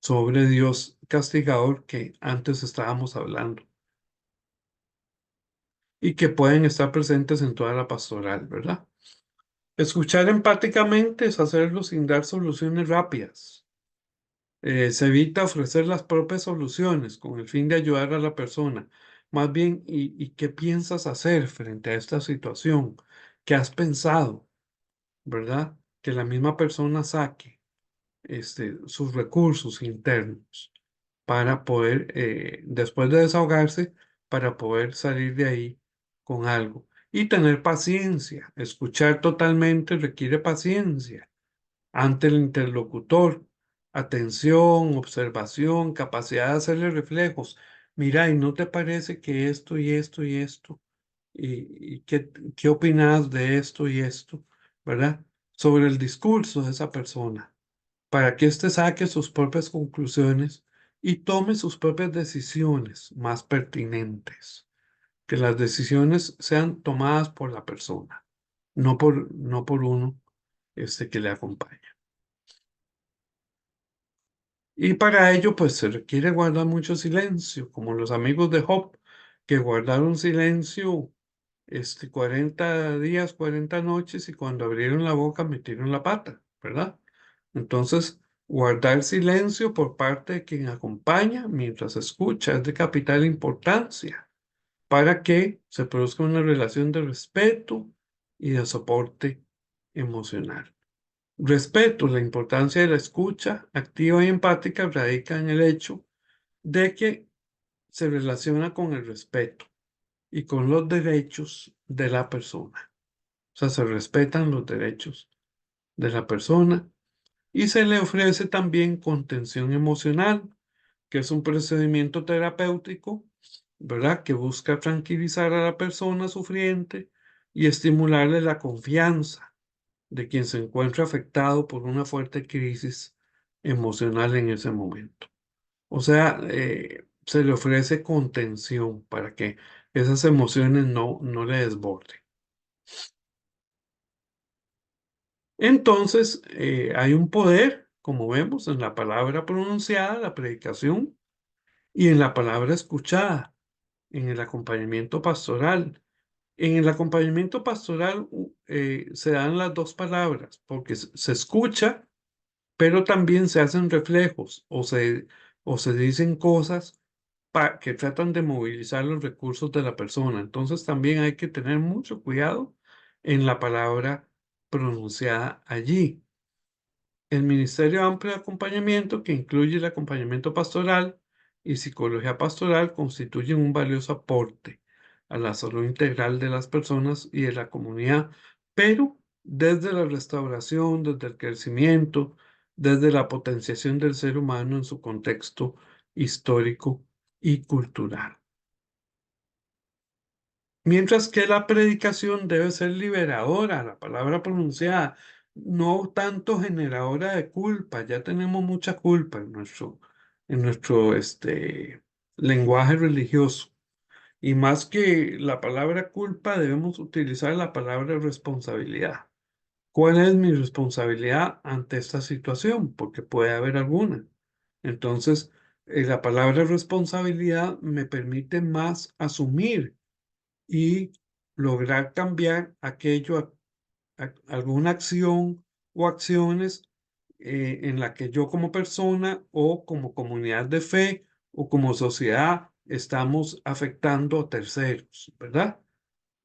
sobre Dios castigador que antes estábamos hablando y que pueden estar presentes en toda la pastoral, ¿verdad? Escuchar empáticamente es hacerlo sin dar soluciones rápidas. Se evita ofrecer las propias soluciones con el fin de ayudar a la persona. Más bien, ¿y qué piensas hacer frente a esta situación? ¿Qué has pensado? ¿Verdad? Que la misma persona saque sus recursos internos para poder, después de desahogarse, para poder salir de ahí con algo. Y tener paciencia. Escuchar totalmente requiere paciencia ante el interlocutor. Atención, observación, capacidad de hacerle reflejos. Mira, ¿y no te parece que esto y esto y esto? ¿Y qué opinas de esto y esto? ¿Verdad? Sobre el discurso de esa persona, para que éste saque sus propias conclusiones y tome sus propias decisiones más pertinentes. Que las decisiones sean tomadas por la persona, no por uno que le acompaña. Y para ello, pues se requiere guardar mucho silencio, como los amigos de Job, que guardaron silencio 40 días, 40 noches, y cuando abrieron la boca metieron la pata, ¿verdad? Entonces, guardar silencio por parte de quien acompaña mientras escucha es de capital importancia para que se produzca una relación de respeto y de soporte emocional. Respeto, la importancia de la escucha activa y empática radica en el hecho de que se relaciona con el respeto y con los derechos de la persona. O sea, se respetan los derechos de la persona y se le ofrece también contención emocional, que es un procedimiento terapéutico, ¿verdad? Que busca tranquilizar a la persona sufriente y estimularle la confianza de quien se encuentra afectado por una fuerte crisis emocional en ese momento. O sea, se le ofrece contención para que esas emociones no le desborden. Entonces, hay un poder, como vemos, en la palabra pronunciada, la predicación, y en la palabra escuchada, en el acompañamiento pastoral. En el acompañamiento pastoral se dan las dos palabras, porque se escucha, pero también se hacen reflejos o se dicen cosas que tratan de movilizar los recursos de la persona. Entonces también hay que tener mucho cuidado en la palabra pronunciada allí. El Ministerio Amplio de Acompañamiento, que incluye el acompañamiento pastoral y psicología pastoral, constituye un valioso aporte a la salud integral de las personas y de la comunidad, pero desde la restauración, desde el crecimiento, desde la potenciación del ser humano en su contexto histórico y cultural. Mientras que la predicación debe ser liberadora, la palabra pronunciada, no tanto generadora de culpa. Ya tenemos mucha culpa en nuestro lenguaje religioso. Y más que la palabra culpa, debemos utilizar la palabra responsabilidad. ¿Cuál es mi responsabilidad ante esta situación? Porque puede haber alguna. Entonces, la palabra responsabilidad me permite más asumir y lograr cambiar aquello, alguna acción o acciones en la que yo como persona o como comunidad de fe o como sociedad estamos afectando a terceros, ¿verdad?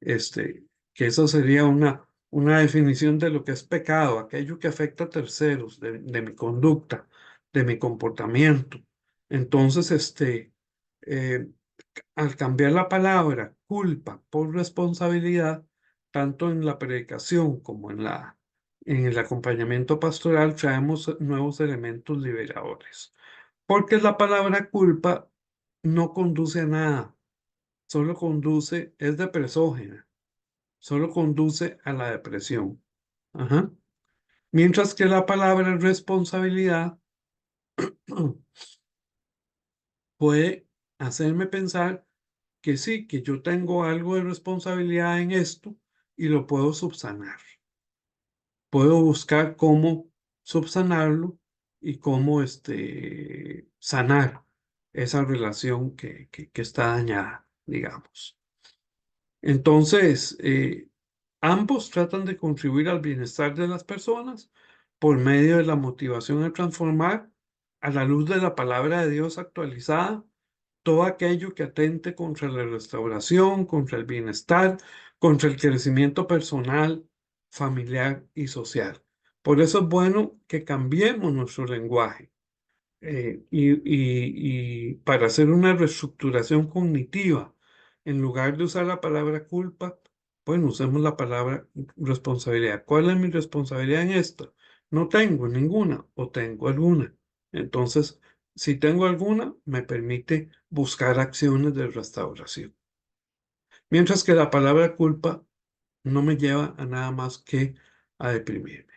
Que eso sería una definición de lo que es pecado, aquello que afecta a terceros, de mi conducta, de mi comportamiento. Entonces, eh, al cambiar la palabra culpa por responsabilidad, tanto en la predicación como en el acompañamiento pastoral, traemos nuevos elementos liberadores. Porque la palabra culpa no conduce a nada, solo conduce, es depresógena, solo conduce a la depresión. Ajá. Mientras que la palabra responsabilidad puede hacerme pensar que sí, que yo tengo algo de responsabilidad en esto y lo puedo subsanar. Puedo buscar cómo subsanarlo y cómo sanar esa relación que está dañada, digamos. Entonces, ambos tratan de contribuir al bienestar de las personas por medio de la motivación a transformar a la luz de la palabra de Dios actualizada todo aquello que atente contra la restauración, contra el bienestar, contra el crecimiento personal, familiar y social. Por eso es bueno que cambiemos nuestro lenguaje. y para hacer una reestructuración cognitiva, en lugar de usar la palabra culpa, bueno, usemos la palabra responsabilidad. ¿Cuál es mi responsabilidad en esto? No tengo ninguna o tengo alguna. Entonces, si tengo alguna, me permite buscar acciones de restauración. Mientras que la palabra culpa no me lleva a nada más que a deprimirme.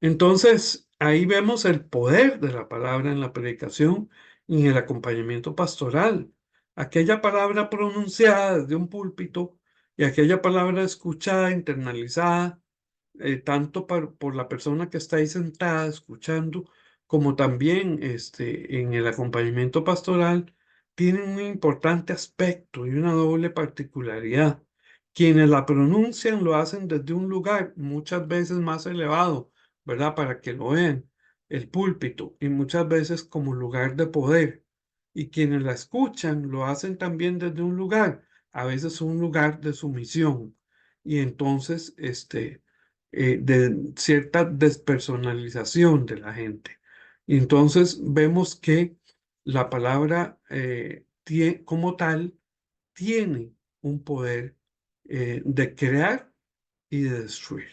Entonces, ahí vemos el poder de la palabra en la predicación y en el acompañamiento pastoral. Aquella palabra pronunciada desde un púlpito y aquella palabra escuchada, internalizada, tanto por la persona que está ahí sentada escuchando, como también en el acompañamiento pastoral, tienen un importante aspecto y una doble particularidad. Quienes la pronuncian lo hacen desde un lugar muchas veces más elevado, ¿verdad? Para que lo vean, el púlpito, y muchas veces como lugar de poder. Y quienes la escuchan lo hacen también desde un lugar, a veces un lugar de sumisión. Y entonces, de cierta despersonalización de la gente. Y entonces vemos que la palabra como tal tiene un poder de crear y de destruir.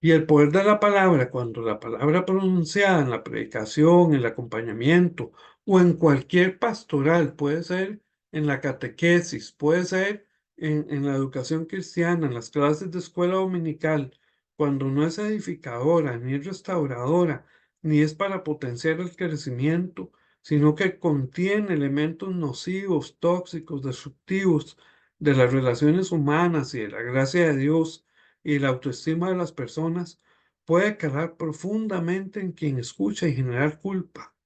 Y el poder de la palabra, cuando la palabra pronunciada en la predicación, en el acompañamiento o en cualquier pastoral, puede ser en la catequesis, puede ser en la educación cristiana, en las clases de escuela dominical, cuando no es edificadora, ni es restauradora, ni es para potenciar el crecimiento, sino que contiene elementos nocivos, tóxicos, destructivos de las relaciones humanas y de la gracia de Dios y la autoestima de las personas, puede calar profundamente en quien escucha y generar culpa,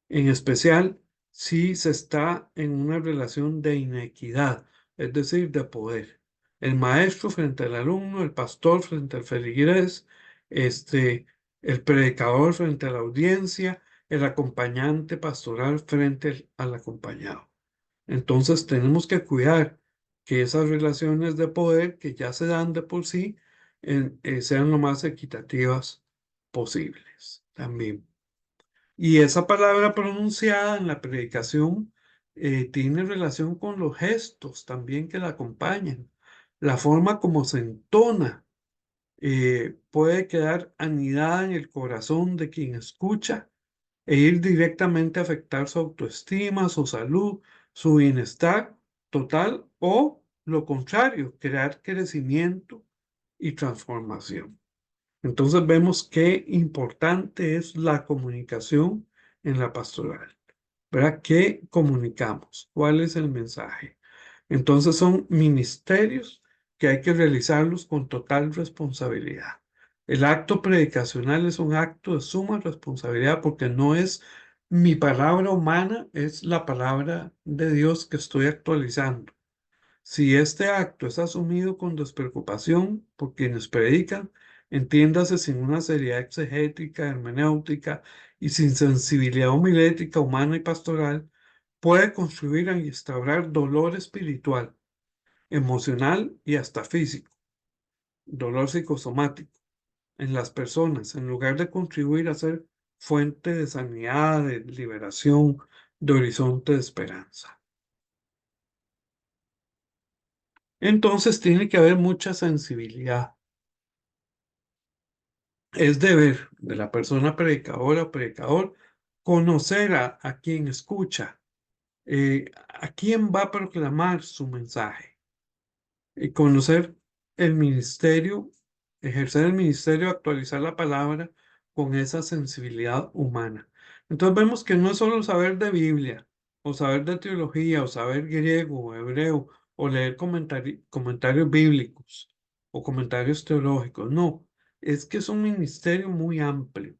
en especial si se está en una relación de inequidad, es decir, de poder. El maestro frente al alumno, el pastor frente al feligrés, el predicador frente a la audiencia, el acompañante pastoral frente al acompañado. Entonces tenemos que cuidar que esas relaciones de poder que ya se dan de por sí sean lo más equitativas posibles también. Y esa palabra pronunciada en la predicación tiene relación con los gestos también que la acompañan. La forma como se entona puede quedar anidada en el corazón de quien escucha e ir directamente a afectar su autoestima, su salud, su bienestar total o lo contrario, crear crecimiento y transformación. Entonces vemos qué importante es la comunicación en la pastoral, ¿verdad? ¿Qué comunicamos? ¿Cuál es el mensaje? Entonces son ministerios que hay que realizarlos con total responsabilidad. El acto predicacional es un acto de suma responsabilidad porque no es mi palabra humana, es la palabra de Dios que estoy actualizando. Si este acto es asumido con despreocupación por quienes predican, entiéndase sin una seriedad exegética, hermenéutica y sin sensibilidad homilética, humana y pastoral, puede contribuir a instaurar dolor espiritual, emocional y hasta físico, dolor psicosomático en las personas, en lugar de contribuir a ser fuente de sanidad, de liberación, de horizonte de esperanza. Entonces tiene que haber mucha sensibilidad. Es deber de la persona predicadora o predicador conocer a quien escucha, a quién va a proclamar su mensaje y conocer el ministerio, ejercer el ministerio, actualizar la palabra con esa sensibilidad humana. Entonces vemos que no es solo saber de Biblia, o saber de teología, o saber griego o hebreo, o leer comentarios bíblicos o comentarios teológicos. No, es que es un ministerio muy amplio,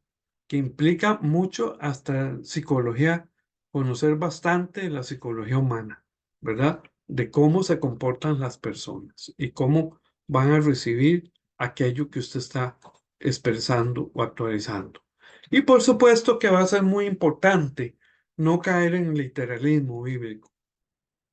que implica mucho hasta psicología, conocer bastante de la psicología humana, ¿verdad? De cómo se comportan las personas y cómo van a recibir aquello que usted está expresando o actualizando. Y por supuesto que va a ser muy importante no caer en el literalismo bíblico.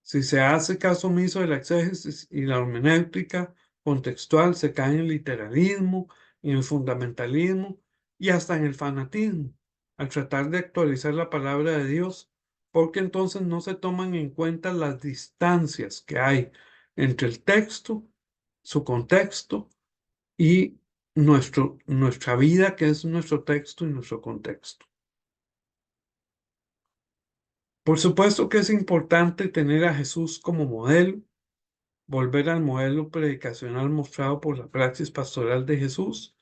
Si se hace caso omiso de la exégesis y la hermenéutica contextual, se cae en el literalismo, en el fundamentalismo y hasta en el fanatismo, al tratar de actualizar la palabra de Dios, porque entonces no se toman en cuenta las distancias que hay entre el texto, su contexto y nuestra vida, que es nuestro texto y nuestro contexto. Por supuesto que es importante tener a Jesús como modelo, volver al modelo predicacional mostrado por la praxis pastoral de Jesús.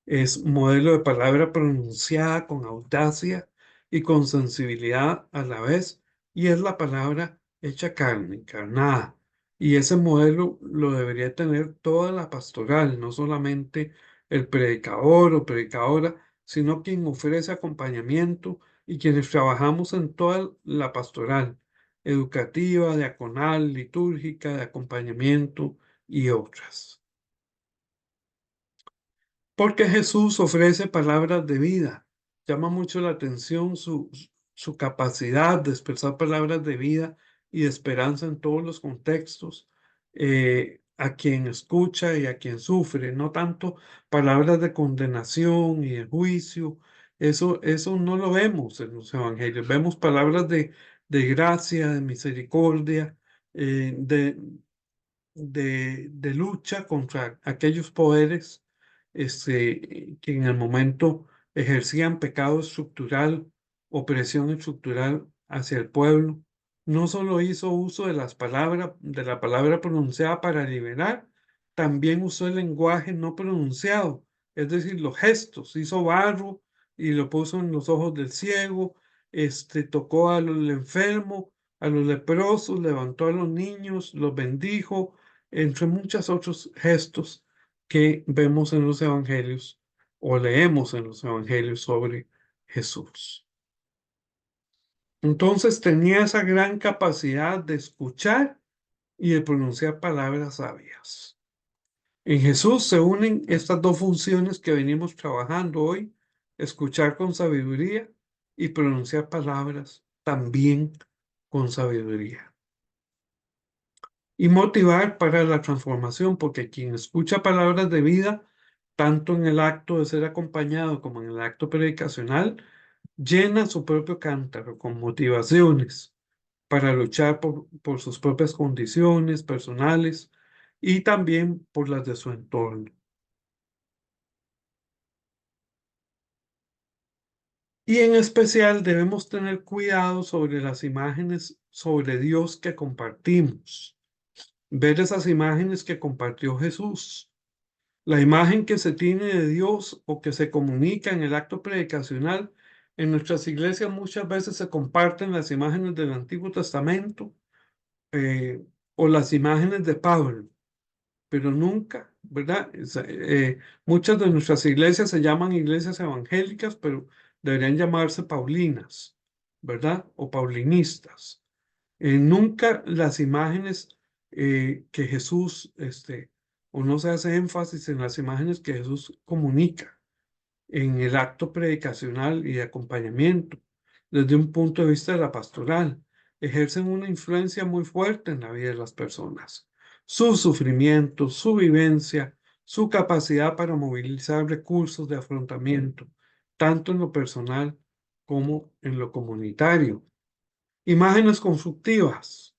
Es modelo de palabra pronunciada con audacia y con sensibilidad a la vez, y es la palabra hecha carne, encarnada. Y ese modelo lo debería tener toda la pastoral, no solamente el predicador o predicadora, sino quien ofrece acompañamiento y quienes trabajamos en toda la pastoral, educativa, diaconal, litúrgica, de acompañamiento y otras. Porque Jesús ofrece palabras de vida. Llama mucho la atención su capacidad de expresar palabras de vida y de esperanza en todos los contextos, a quien escucha y a quien sufre, no tanto palabras de condenación y de juicio. Eso no lo vemos en los evangelios. Vemos palabras de gracia, de misericordia, de lucha contra aquellos poderes que en el momento ejercían pecado estructural, opresión estructural hacia el pueblo. No solo hizo uso de de la palabra pronunciada para liberar, también usó el lenguaje no pronunciado, es decir, los gestos. Hizo barro y lo puso en los ojos del ciego, tocó al enfermo, a los leprosos, levantó a los niños, los bendijo, entre muchos otros gestos que vemos en los evangelios o leemos en los evangelios sobre Jesús. Entonces tenía esa gran capacidad de escuchar y de pronunciar palabras sabias. En Jesús se unen estas dos funciones que venimos trabajando hoy: escuchar con sabiduría y pronunciar palabras también con sabiduría. Y motivar para la transformación, porque quien escucha palabras de vida, tanto en el acto de ser acompañado como en el acto predicacional, llena su propio cántaro con motivaciones para luchar por sus propias condiciones personales y también por las de su entorno. Y en especial debemos tener cuidado sobre las imágenes sobre Dios que compartimos. Ver esas imágenes que compartió Jesús. La imagen que se tiene de Dios o que se comunica en el acto predicacional, en nuestras iglesias muchas veces se comparten las imágenes del Antiguo Testamento eh, o las imágenes de Pablo, pero nunca, ¿verdad? Muchas de nuestras iglesias se llaman iglesias evangélicas, pero deberían llamarse paulinas, ¿verdad? O paulinistas. Nunca las imágenes que Jesús, o no se hace énfasis en las imágenes que Jesús comunica en el acto predicacional y de acompañamiento, desde un punto de vista de la pastoral, ejercen una influencia muy fuerte en la vida de las personas. Su sufrimiento, su vivencia, su capacidad para movilizar recursos de afrontamiento, tanto en lo personal como en lo comunitario. Imágenes constructivas.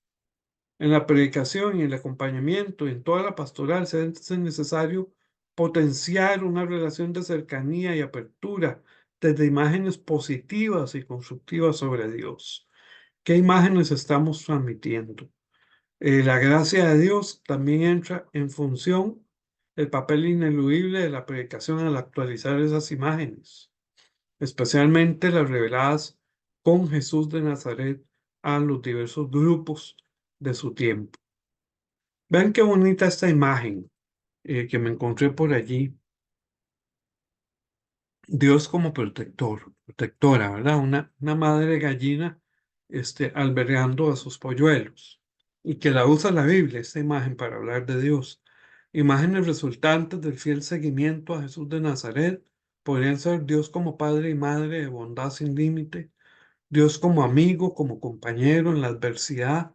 En la predicación y el acompañamiento, en toda la pastoral, se hace necesario potenciar una relación de cercanía y apertura desde imágenes positivas y constructivas sobre Dios. ¿Qué imágenes estamos transmitiendo? La gracia de Dios también entra en función el papel ineludible de la predicación al actualizar esas imágenes, especialmente las reveladas con Jesús de Nazaret a los diversos grupos de su tiempo. Vean qué bonita esta imagen que me encontré por allí. Dios como protectora, ¿verdad? Una madre gallina albergando a sus polluelos. Y que la usa la Biblia, esta imagen, para hablar de Dios. Imágenes resultantes del fiel seguimiento a Jesús de Nazaret podrían ser Dios como padre y madre de bondad sin límite, Dios como amigo, como compañero en la adversidad,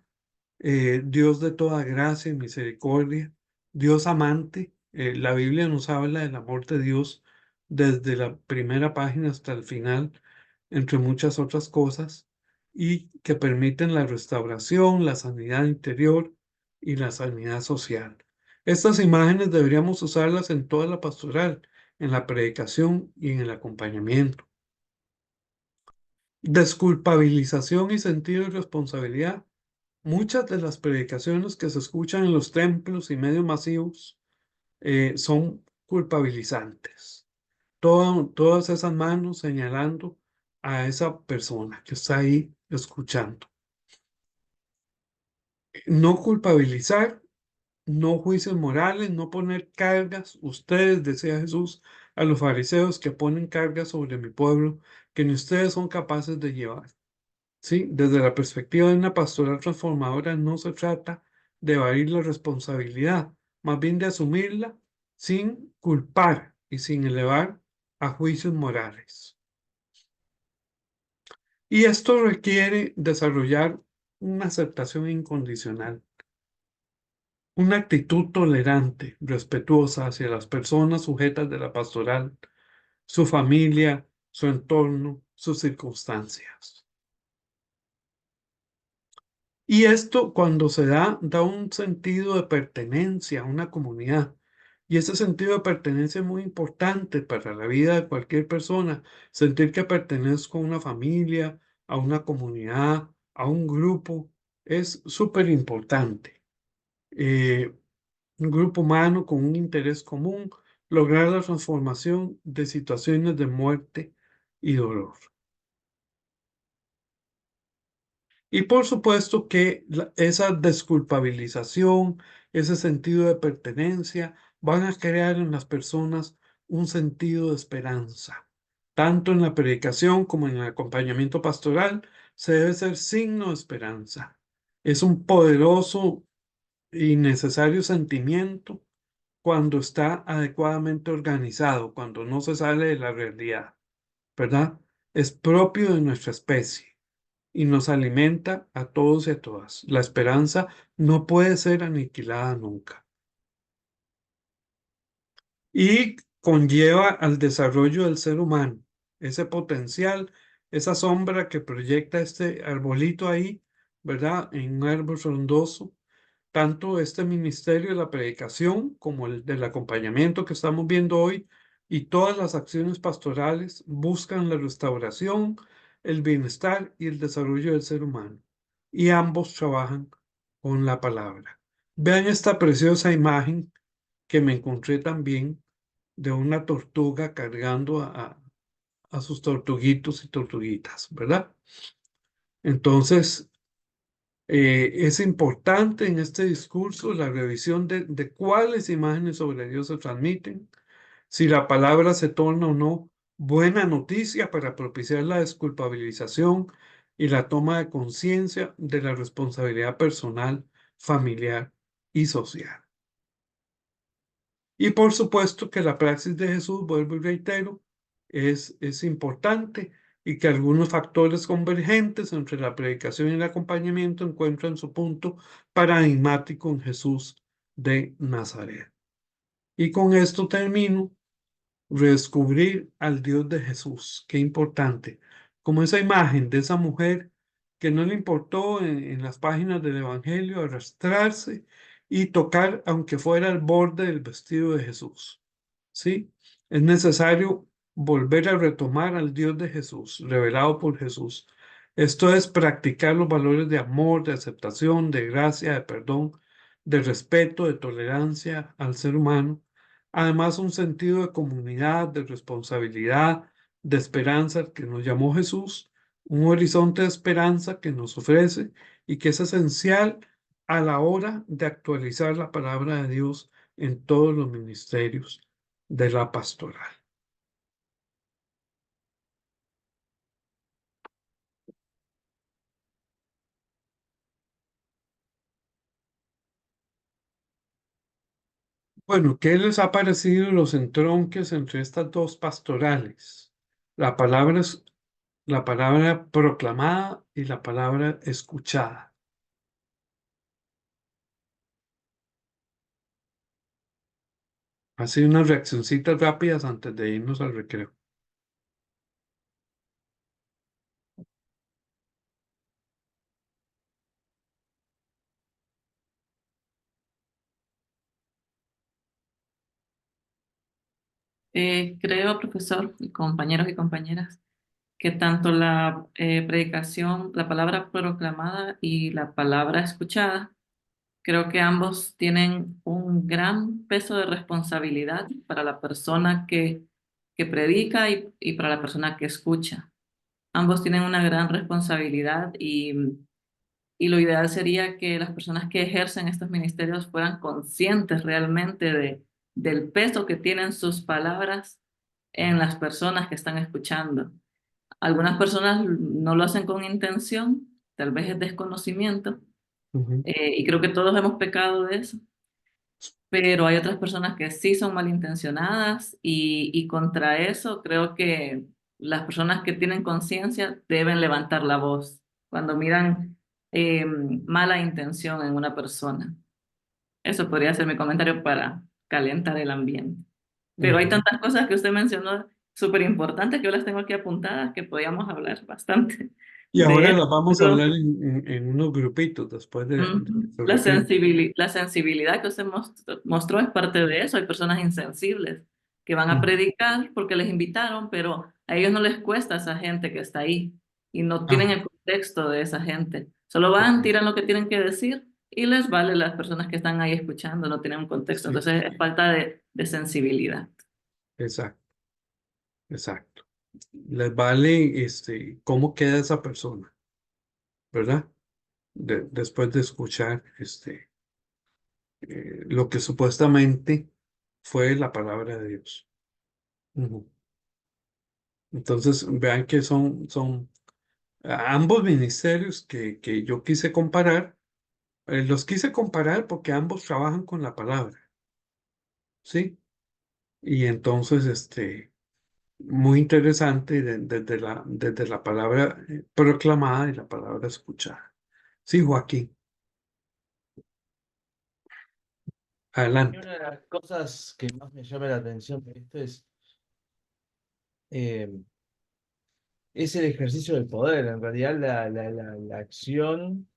Dios de toda gracia y misericordia, Dios amante. La Biblia nos habla del amor de Dios desde la primera página hasta el final, entre muchas otras cosas, y que permiten la restauración, la sanidad interior y la sanidad social. Estas imágenes deberíamos usarlas en toda la pastoral, en la predicación y en el acompañamiento. Desculpabilización y sentido de responsabilidad. Muchas de las predicaciones que se escuchan en los templos y medios masivos son culpabilizantes. Todas esas manos señalando a esa persona que está ahí escuchando. No culpabilizar, no juicios morales, no poner cargas. Ustedes, decía Jesús a los fariseos, que ponen cargas sobre mi pueblo que ni ustedes son capaces de llevar. ¿Sí? Desde la perspectiva de una pastoral transformadora no se trata de evadir la responsabilidad, más bien de asumirla sin culpar y sin elevar a juicios morales. Y esto requiere desarrollar una aceptación incondicional, una actitud tolerante, respetuosa hacia las personas sujetas de la pastoral, su familia, su entorno, sus circunstancias. Y esto cuando se da un sentido de pertenencia a una comunidad. Y ese sentido de pertenencia es muy importante para la vida de cualquier persona. Sentir que pertenezco a una familia, a una comunidad, a un grupo, es súper importante. Un grupo humano con un interés común, lograr la transformación de situaciones de muerte y dolor. Y por supuesto que esa desculpabilización, ese sentido de pertenencia, van a crear en las personas un sentido de esperanza. Tanto en la predicación como en el acompañamiento pastoral, se debe ser signo de esperanza. Es un poderoso y necesario sentimiento cuando está adecuadamente organizado, cuando no se sale de la realidad, ¿verdad? Es propio de nuestra especie y nos alimenta a todos y a todas. La esperanza no puede ser aniquilada nunca. Y conlleva al desarrollo del ser humano, ese potencial, esa sombra que proyecta este arbolito ahí, ¿verdad? En un árbol frondoso. Tanto este ministerio de la predicación como el del acompañamiento que estamos viendo hoy y todas las acciones pastorales buscan la restauración, el bienestar y el desarrollo del ser humano. Y ambos trabajan con la palabra. Vean esta preciosa imagen que me encontré también de una tortuga cargando a sus tortuguitos y tortuguitas, ¿verdad? Entonces, es importante en este discurso la revisión de cuáles imágenes sobre Dios se transmiten, si la palabra se torna o no buena noticia para propiciar la desculpabilización y la toma de conciencia de la responsabilidad personal, familiar y social. Y por supuesto que la praxis de Jesús, vuelvo y reitero, es importante y que algunos factores convergentes entre la predicación y el acompañamiento encuentran su punto paradigmático en Jesús de Nazaret. Y con esto termino. Redescubrir al Dios de Jesús, qué importante. Como esa imagen de esa mujer que no le importó en las páginas del Evangelio arrastrarse y tocar, aunque fuera el borde del vestido de Jesús. ¿Sí? Es necesario volver a retomar al Dios de Jesús, revelado por Jesús. Esto es practicar los valores de amor, de aceptación, de gracia, de perdón, de respeto, de tolerancia al ser humano. Además, un sentido de comunidad, de responsabilidad, de esperanza que nos llamó Jesús, un horizonte de esperanza que nos ofrece y que es esencial a la hora de actualizar la palabra de Dios en todos los ministerios de la pastoral. Bueno, ¿qué les ha parecido los entronques entre estas dos pastorales? La palabra, la palabra proclamada y la palabra escuchada. Así unas reaccioncitas rápidas antes de irnos al recreo. Creo, profesor, y compañeros y compañeras, que tanto la predicación, la palabra proclamada y la palabra escuchada, creo que ambos tienen un gran peso de responsabilidad para la persona que predica y para la persona que escucha. Ambos tienen una gran responsabilidad y lo ideal sería que las personas que ejercen estos ministerios fueran conscientes realmente del peso que tienen sus palabras en las personas que están escuchando. Algunas personas no lo hacen con intención, tal vez es desconocimiento, Ujú. y creo que todos hemos pecado de eso, pero hay otras personas que sí son malintencionadas y contra eso creo que las personas que tienen conciencia deben levantar la voz cuando miran mala intención en una persona. Eso podría ser mi comentario para calentar el ambiente. Pero hay Ujú. tantas cosas que usted mencionó súper importantes que yo las tengo aquí apuntadas que podíamos hablar bastante Y de ahora eso. las vamos a hablar en unos grupitos después de Ujú. nuestro recreo. La sensibilidad que usted mostró es parte de eso. Hay personas insensibles que van a Ujú. predicar porque les invitaron, pero a ellos no les cuesta esa gente que está ahí y no tienen Ajá, el contexto de esa gente. Solo van, ok. tiran lo que tienen que decir y les vale las personas que están ahí escuchando, no tienen un contexto. Sí, Entonces es falta de sensibilidad. exacto, exacto. Les vale cómo queda esa persona, ¿verdad? Después de escuchar lo que supuestamente fue la palabra de Dios. Ujú. Entonces, vean que son ambos ministerios que yo quise comparar, los quise comparar porque ambos trabajan con la palabra, ¿sí? Y entonces, muy interesante desde la palabra proclamada y la palabra escuchada. Sí, Joaquín, Y adelante. una de las cosas que más me llama la atención de esto eh, es el ejercicio del poder. En realidad la acción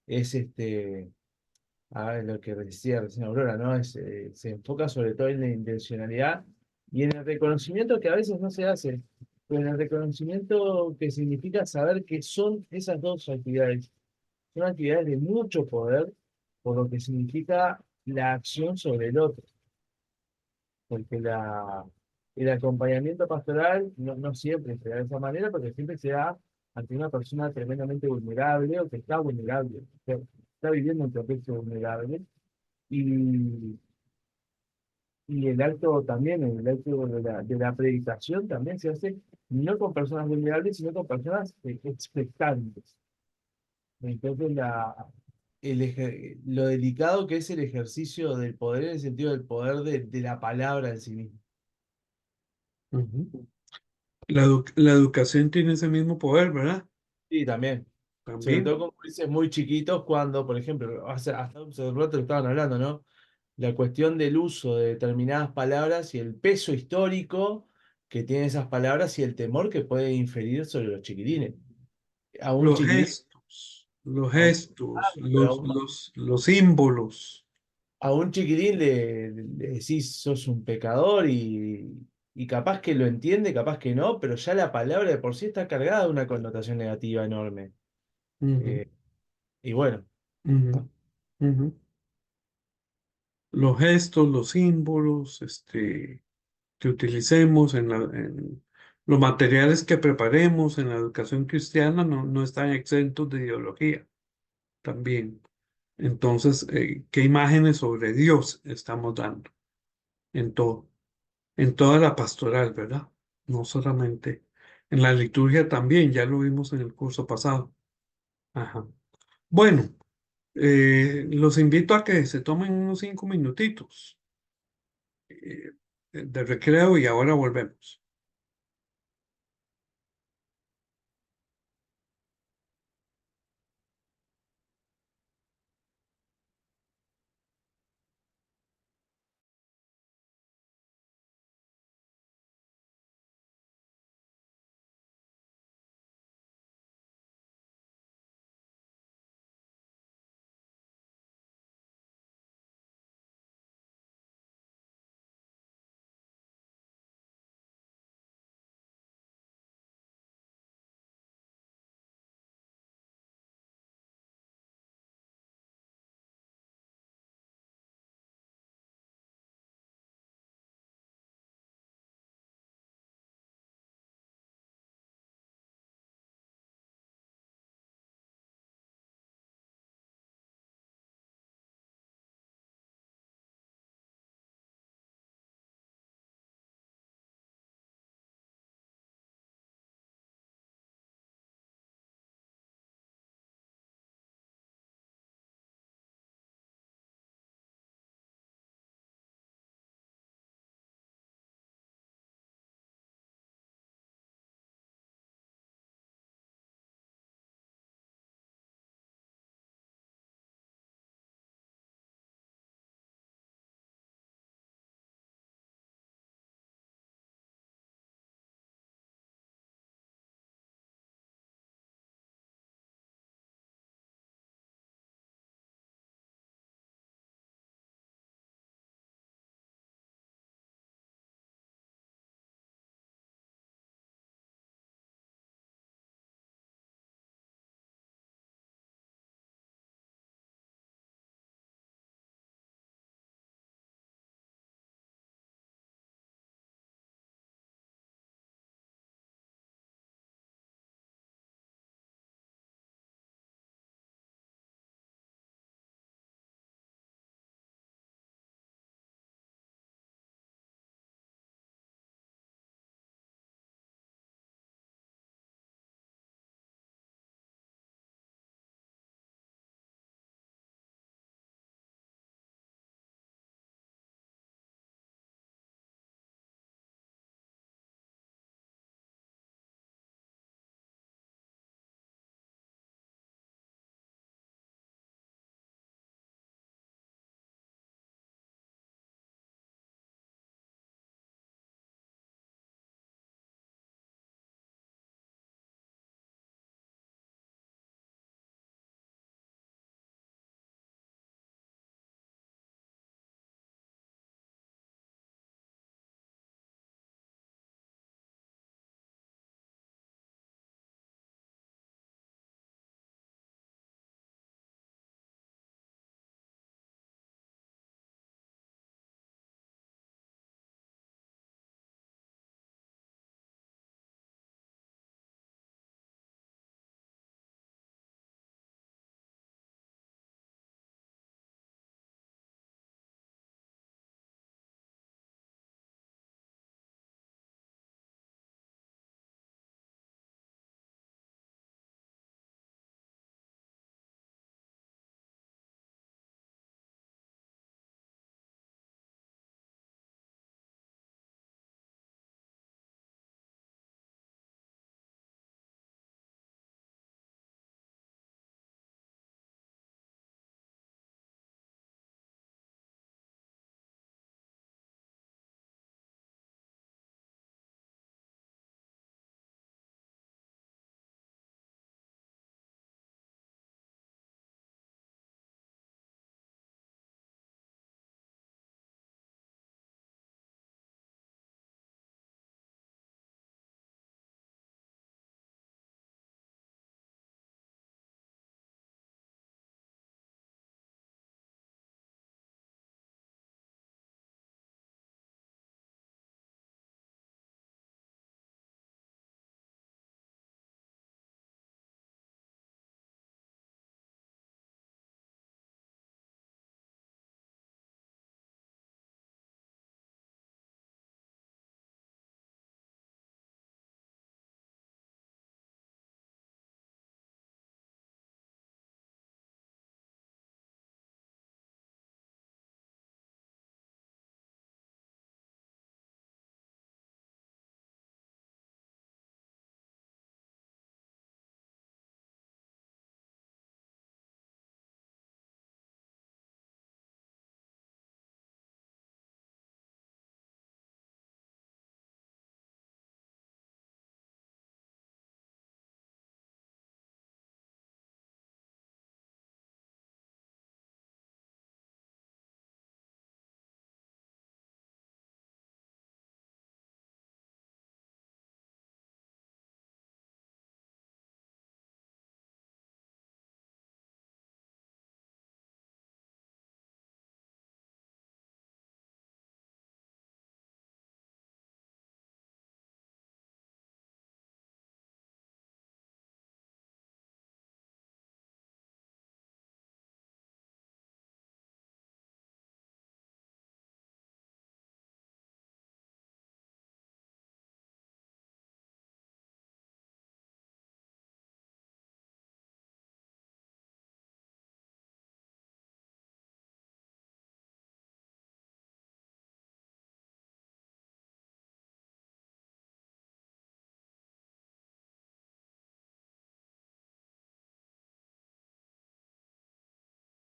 es lo que decía recién Aurora, ¿no? Se enfoca sobre todo en la intencionalidad y en el reconocimiento que a veces no se hace, pero en el reconocimiento que significa saber que son esas dos actividades. Son actividades de mucho poder, por lo que significa la acción sobre el otro, porque el acompañamiento pastoral no siempre se da de esa manera, porque siempre se da ante una persona tremendamente vulnerable o que está vulnerable, que está viviendo un contexto vulnerable. Y, y el acto también, el acto de la predicación también se hace no con personas vulnerables, sino con personas expectantes. Entonces, lo delicado que es el ejercicio del poder en el sentido del poder de la palabra en sí misma. Ujú. La educación tiene ese mismo poder, ¿verdad? Sí, también. Sobre También. todo con países muy chiquitos, cuando, por ejemplo, hasta hace un rato lo estaban hablando, ¿no? La cuestión del uso de determinadas palabras y el peso histórico que tienen esas palabras y el temor que puede inferir sobre los chiquilines. A un Los chiquilín, gestos, los a un, gestos, pero los símbolos. a un chiquilín le decís sos un pecador y capaz que lo entiende, capaz que no, pero ya la palabra de por sí está cargada de una connotación negativa enorme. Ujú, Eh, y bueno. ujú, ujú. Los gestos, los símbolos, que utilicemos en los materiales que preparemos en la educación cristiana no están exentos de ideología también. Entonces, ¿qué imágenes sobre Dios estamos dando en todo? En toda la pastoral, ¿verdad? No solamente en la liturgia también, ya lo vimos en el curso pasado. Ajá. Bueno, los invito a que se tomen unos 5 minutitos de recreo y ahora volvemos.